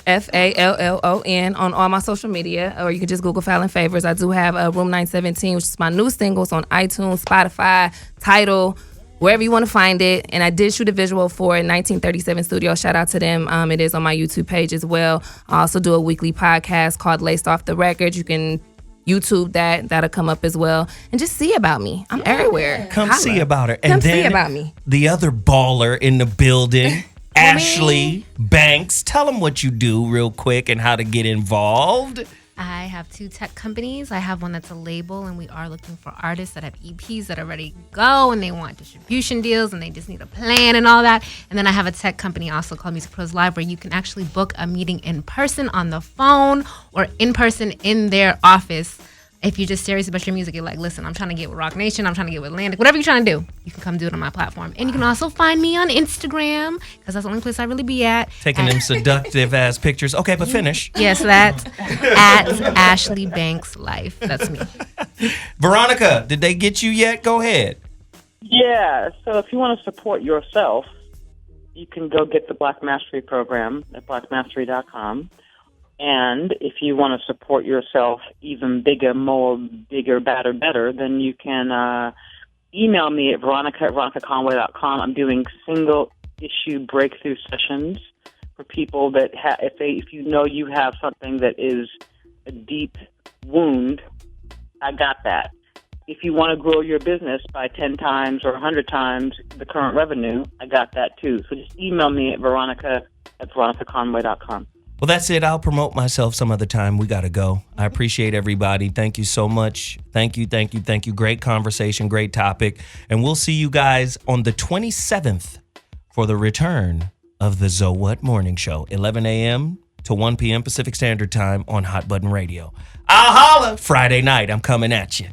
FALLON on all my social media, or you can just Google Fallon Favors. I do have Room 917, which is my new singles on iTunes, Spotify, Tidal, wherever you want to find it. And I did shoot a visual for 1937 Studio. Shout out to them. It is on my YouTube page as well. I also do a weekly podcast called Laced Off the Record. You can YouTube that. That'll come up as well. And just see about me. I'm everywhere. Come see about her. Come And see then about me. The other baller in the building, Ashley Banks. Tell them what you do real quick and how to get involved. I have 2 tech companies. I have one that's a label, and we are looking for artists that have EPs that are ready to go, and they want distribution deals, and they just need a plan and all that. And then I have a tech company also called Music Pros Live, where you can actually book a meeting in person on the phone or in person in their office. If you're just serious about your music, you're like, listen, I'm trying to get with Rock Nation, I'm trying to get with Atlantic, whatever you're trying to do, you can come do it on my platform. And you can also find me on Instagram, because that's the only place I really be at. Taking them seductive ass pictures. Okay, but finish. Yes, that's at Ashley Banks Life. That's me. Veronica, did they get you yet? Go ahead. Yeah, so if you want to support yourself, you can go get the Black Mastery program at blackmastery.com. And if you want to support yourself even bigger, more, bigger, badder, better, then you can email me at veronica@veronicaconway.com. I'm doing single-issue breakthrough sessions for people that if you know you have something that is a deep wound, I got that. If you want to grow your business by 10 times or 100 times the current revenue, I got that too. So just email me at veronica@veronicaconway.com. Well, that's it. I'll promote myself some other time. We got to go. I appreciate everybody. Thank you so much. Thank you, thank you, thank you. Great conversation, great topic. And we'll see you guys on the 27th for the return of the So What Morning Show, 11 a.m. to 1 p.m. Pacific Standard Time on Hot Button Radio. I'll holla Friday night. I'm coming at you.